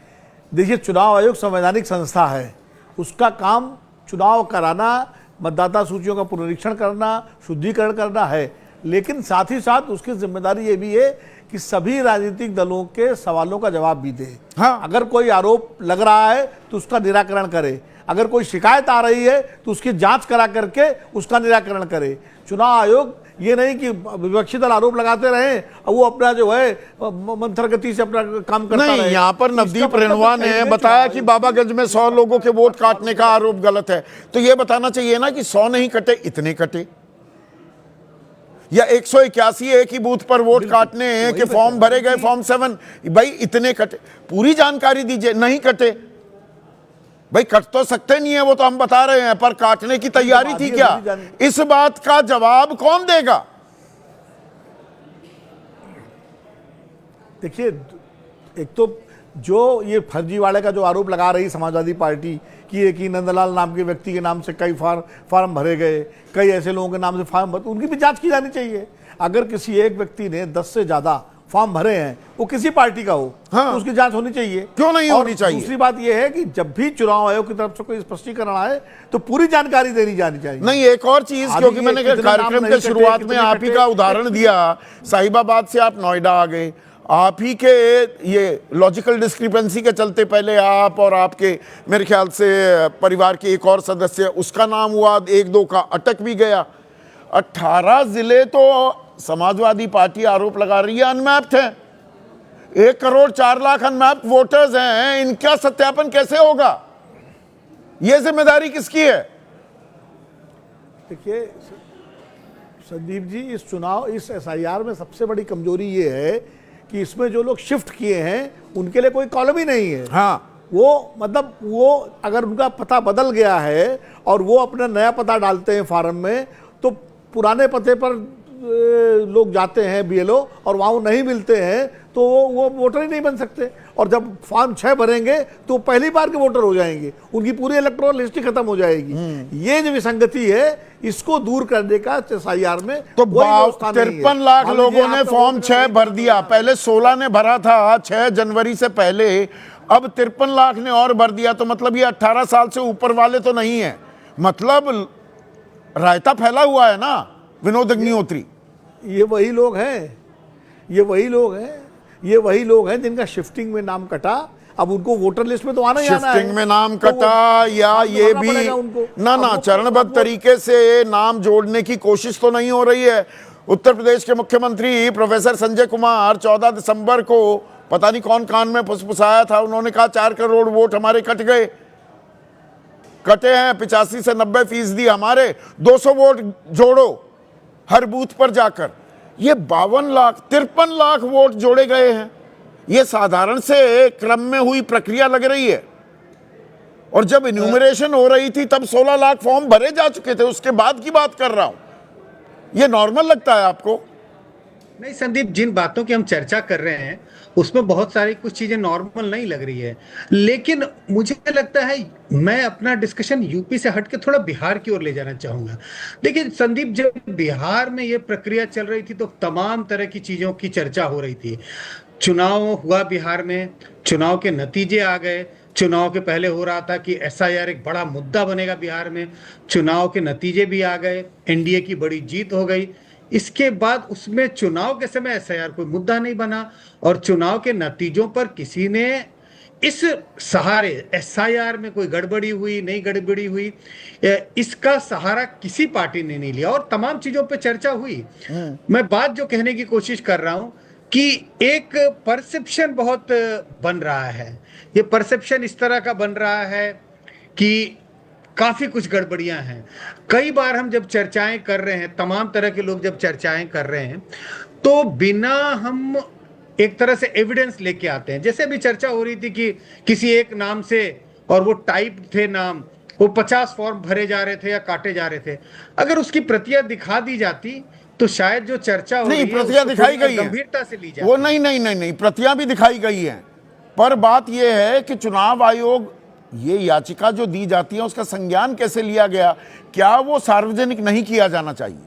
देखिए, चुनाव आयोग संवैधानिक संस्था है, उसका काम चुनाव कराना, मतदाता सूचियों का पुनरीक्षण करना, शुद्धिकरण करना है, लेकिन साथ ही साथ उसकी जिम्मेदारी ये भी है कि सभी राजनीतिक दलों के सवालों का जवाब भी दे। हाँ, अगर कोई आरोप लग रहा है तो उसका निराकरण करे, अगर कोई शिकायत आ रही है तो उसकी जांच करा करके उसका निराकरण करे। चुनाव आयोग ये नहीं कि विपक्षी दल आरोप लगाते रहे और वो अपना जो है मंथर गति से अपना काम करता नहीं, रहे। यहाँ पर नवदीप रेणुआ ने बताया कि बाबागंज में 100 लोगों के वोट काटने का आरोप गलत है, तो ये बताना चाहिए ना कि 100 नहीं कटे, इतने कटे, या 181 एक ही बूथ पर वोट काटने के फॉर्म भरे गए, फॉर्म 7 भाई इतने कटे, पूरी जानकारी दीजिए। नहीं कटे भाई, कट तो सकते नहीं है, वो तो हम बता रहे हैं, पर काटने की तैयारी थी क्या? इस बात का जवाब कौन देगा? देखिए, एक तो जो ये फर्जीवाड़े का जो आरोप लगा रही समाजवादी पार्टी कि नंदलाल नाम के व्यक्ति के नाम से कई फार्म भरे गए, कई ऐसे लोगों के नाम से फार्म भरे, उनकी भी जांच की जानी चाहिए। अगर किसी एक व्यक्ति ने 10 से ज्यादा फॉर्म भरे हैं, वो किसी पार्टी का हो, हाँ, तो उसकी जांच होनी चाहिए। क्यों नहीं होनी चाहिए? दूसरी बात यह है कि जब भी चुनाव आयोग की तरफ से कोई स्पष्टीकरण आए तो पूरी जानकारी देनी जानी चाहिए। नहीं, एक और चीज, क्योंकि मैंने कार्यक्रम के शुरुआत में आप ही का उदाहरण दिया, साहिबाबाद से आप नोएडा आ गए, आप ही के ये लॉजिकल डिस्क्रिपेंसी के चलते पहले आप और आपके मेरे ख्याल से परिवार के एक और सदस्य, उसका नाम हुआ, 1-2 का अटक भी गया। 18 जिले तो समाजवादी पार्टी आरोप लगा रही है अनमैप्ड है। 1 करोड़ 4 लाख अनमैप्ड वोटर्स हैं, इनका सत्यापन कैसे होगा? यह जिम्मेदारी किसकी है? देखिए संदीप जी, इस चुनाव, इस SIR में सबसे बड़ी कमजोरी ये है कि इसमें जो लोग शिफ्ट किए हैं उनके लिए कोई कॉलम ही नहीं है। हाँ, वो मतलब वो अगर उनका पता बदल गया है और वो अपना नया पता डालते हैं फार्म में, तो पुराने पते पर लोग जाते हैं BLO और वहाँ वो नहीं मिलते हैं, तो वो वोटर ही नहीं बन सकते। और जब फॉर्म 6 भरेंगे तो पहली बार के वोटर हो जाएंगे, उनकी पूरी इलेक्टोरल हिस्ट्री खत्म हो जाएगी। ये जो विसंगति है, इसको दूर करने का SIR में तो 53 लाख लोगों ने फॉर्म 6 भर दिया। पहले 16 ने भरा था 6 जनवरी से पहले, अब 53 लाख ने और भर दिया। तो मतलब ये 18 साल से ऊपर वाले तो नहीं है, मतलब रायता फैला हुआ है ना विनोद अग्निहोत्री। ये वही लोग हैं, ये वही लोग हैं जिनका शिफ्टिंग में नाम कटा। अब उनको वोटर लिस्ट में तो आना ही आना है। शिफ्टिंग में नाम कटा या ये भी ना चरणबद्ध तरीके से नाम जोड़ने की कोशिश तो नहीं हो रही है। उत्तर प्रदेश के मुख्यमंत्री प्रोफेसर संजय कुमार 14 दिसंबर को पता नहीं कौन कान में फुसफुसाया था, उन्होंने कहा 4 करोड़ वोट हमारे कट गए, कटे हैं 85 से 90% हमारे, 200 वोट जोड़ो हर बूथ पर जाकर। ये 53 लाख वोट जोड़े गए हैं। ये साधारण से क्रम में हुई प्रक्रिया लग रही है। और जब इन्यूमरेशन हो रही थी तब 16 लाख फॉर्म भरे जा चुके थे, उसके बाद की बात कर रहा हूं। ये नॉर्मल लगता है आपको? नहीं संदीप, जिन बातों की हम चर्चा कर रहे हैं उसमें बहुत सारी कुछ चीजें नॉर्मल नहीं लग रही है, लेकिन मुझे लगता है मैं अपना डिस्कशन यूपी से हट के थोड़ा बिहार की ओर ले जाना चाहूंगा। देखिए संदीप, जब बिहार में ये प्रक्रिया चल रही थी तो तमाम तरह की चीजों की चर्चा हो रही थी। चुनाव हुआ बिहार में, चुनाव के नतीजे आ गए, चुनाव के पहले हो रहा था कि SIR एक बड़ा मुद्दा बनेगा बिहार में, चुनाव के नतीजे भी आ गए, NDA की बड़ी जीत हो गई। इसके बाद उसमें चुनाव के समय SIR कोई मुद्दा नहीं बना और चुनाव के नतीजों पर किसी ने इस सहारे SIR में कोई गड़बड़ी हुई नहीं गड़बड़ी हुई, इसका सहारा किसी पार्टी ने नहीं लिया और तमाम चीजों पे चर्चा हुई। मैं बात जो कहने की कोशिश कर रहा हूं कि एक परसेप्शन बहुत बन रहा है। ये परसेप्शन इस तरह का बन रहा है कि काफी कुछ गड़बड़ियां हैं। कई बार हम जब चर्चाएं कर रहे हैं, तमाम तरह के लोग जब चर्चाएं कर रहे हैं, तो बिना हम एक तरह से एविडेंस लेके आते हैं। जैसे अभी चर्चा हो रही थी कि किसी एक नाम से, और वो टाइप थे नाम, वो 50 फॉर्म भरे जा रहे थे या काटे जा रहे थे। अगर उसकी प्रतियां दिखा दी जाती तो शायद जो चर्चा हो रही है प्रतियां दिखाई गई है, गंभीरता से ली जाती। वो नहीं, प्रतियां भी दिखाई गई हैं, पर बात यह है कि चुनाव आयोग ये याचिका जो दी जाती है उसका संज्ञान कैसे लिया गया? क्या वो सार्वजनिक नहीं किया जाना चाहिए?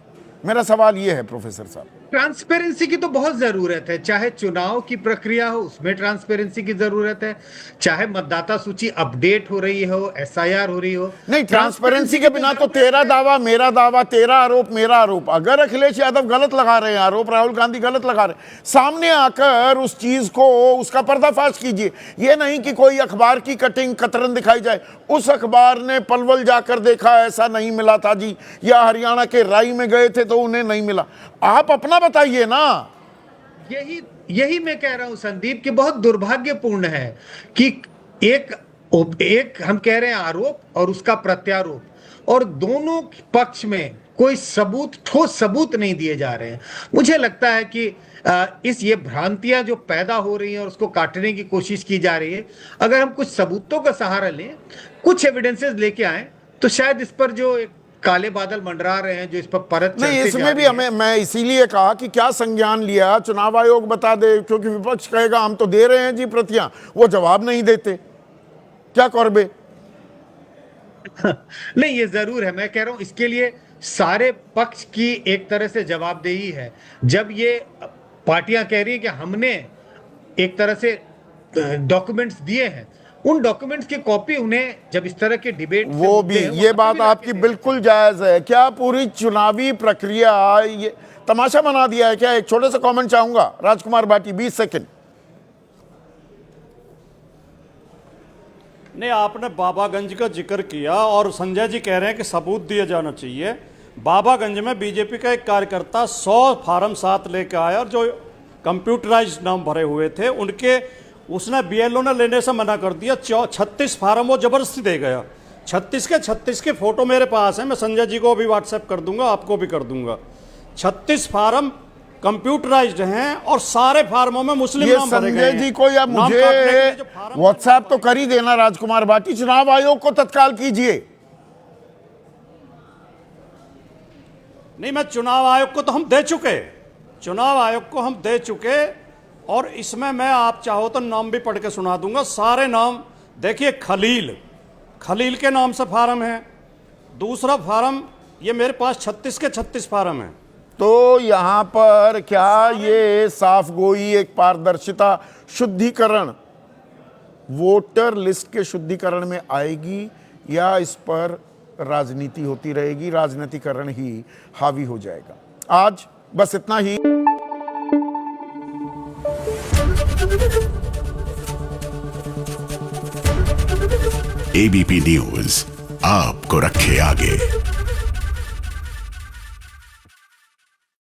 मेरा सवाल ये है प्रोफेसर साहब। ट्रांसपेरेंसी की तो बहुत जरूरत है, चाहे चुनाव की प्रक्रिया हो उसमें ट्रांसपेरेंसी की जरूरत है, चाहे मतदाता सूची अपडेट हो रही हो, SIR हो रही हो। नहीं, ट्रांसपेरेंसी के बिना तो तेरा दावा मेरा दावा, तेरा आरोप मेरा आरोप। अगर अखिलेश यादव गलत लगा रहे हैं आरोप, राहुल गांधी गलत लगा रहे हैं, सामने आकर उस चीज को, उसका पर्दाफाश कीजिए। ये नहीं कि कोई अखबार की कटिंग कतरन दिखाई जाए, उस अखबार ने पलवल जाकर देखा ऐसा नहीं मिला था जी, या हरियाणा के राई में गए थे तो दो, उन्हें नहीं मिला। आप अपना बताइए ना। यही मैं कह रहा हूं संदीप कि बहुत दुर्भाग्यपूर्ण है कि एक हम कह रहे हैं आरोप और उसका प्रत्यारोप, और दोनों पक्ष में कोई ठोस सबूत नहीं दिए जा रहे हैं। मुझे लगता है कि ये भ्रांतियां जो पैदा हो रही हैं और उसको काटने की कोशिश की जा रही है, अगर हम कुछ सबूतों का सहारा लें, कुछ एविडेंसेस लेके आए, तो शायद इस पर जो एक काले बादल मंडरा रहे हैं, जो इस पर परत नहीं, इसमें भी हमें, मैं इसीलिए कहा कि क्या संज्ञान लिया, चुनाव आयोग बता दे, क्योंकि विपक्ष कहेगा हम तो दे रहे हैं जी प्रतियां, वो जवाब नहीं देते। क्या कौरबे? नहीं, ये जरूर है, मैं कह रहा हूं इसके लिए सारे पक्ष की एक तरह से जवाबदेही है। जब ये पार्टियां कह रही है कि हमने एक तरह से डॉक्यूमेंट्स दिए हैं, उन डॉक्यूमेंट्स की कॉपी उन्हें जब इस तरह के डिबेट, वो भी ये बात आपकी बिल्कुल जायज है। क्या पूरी चुनावी प्रक्रिया ये तमाशा बना दिया है क्या? एक छोटे से कमेंट चाहूंगा, राजकुमार भाटी, 20 सेकंड। नहीं, आपने बाबागंज का जिक्र किया और संजय जी कह रहे हैं कि सबूत दिया जाना चाहिए। बाबागंज में बीजेपी का एक कार्यकर्ता 100 फार्म साथ लेकर आया और जो कंप्यूटराइज्ड नाम भरे हुए थे उनके, उसने बीएलओ ने लेने से मना कर दिया। 36 फार्म वो जबरदस्ती दे गया। 36 के फोटो मेरे पास है, मैं संजय जी को भी व्हाट्सएप कर दूंगा, आपको भी कर दूंगा। 36 फार्म कंप्यूटराइज्ड हैं और सारे फार्मों में मुस्लिम नाम भरे गए हैं। संजय जी को या मुझे व्हाट्सएप तो कर ही देना राजकुमार भाटी, चुनाव आयोग को तत्काल कीजिए। नहीं, मैं चुनाव आयोग को तो हम दे चुके, चुनाव आयोग को हम दे चुके, और इसमें मैं आप चाहो तो नाम भी पढ़ के सुना दूंगा, सारे नाम देखिए। खलील के नाम से फार्म है। दूसरा फार्म, ये मेरे पास 36 के 36 फार्म है। तो यहां पर क्या ये साफ गोई एक पारदर्शिता शुद्धिकरण वोटर लिस्ट के शुद्धिकरण में आएगी, या इस पर राजनीति होती रहेगी, राजनीतिकरण ही हावी हो जाएगा? आज बस इतना ही। एबीपी न्यूज आपको रखे आगे।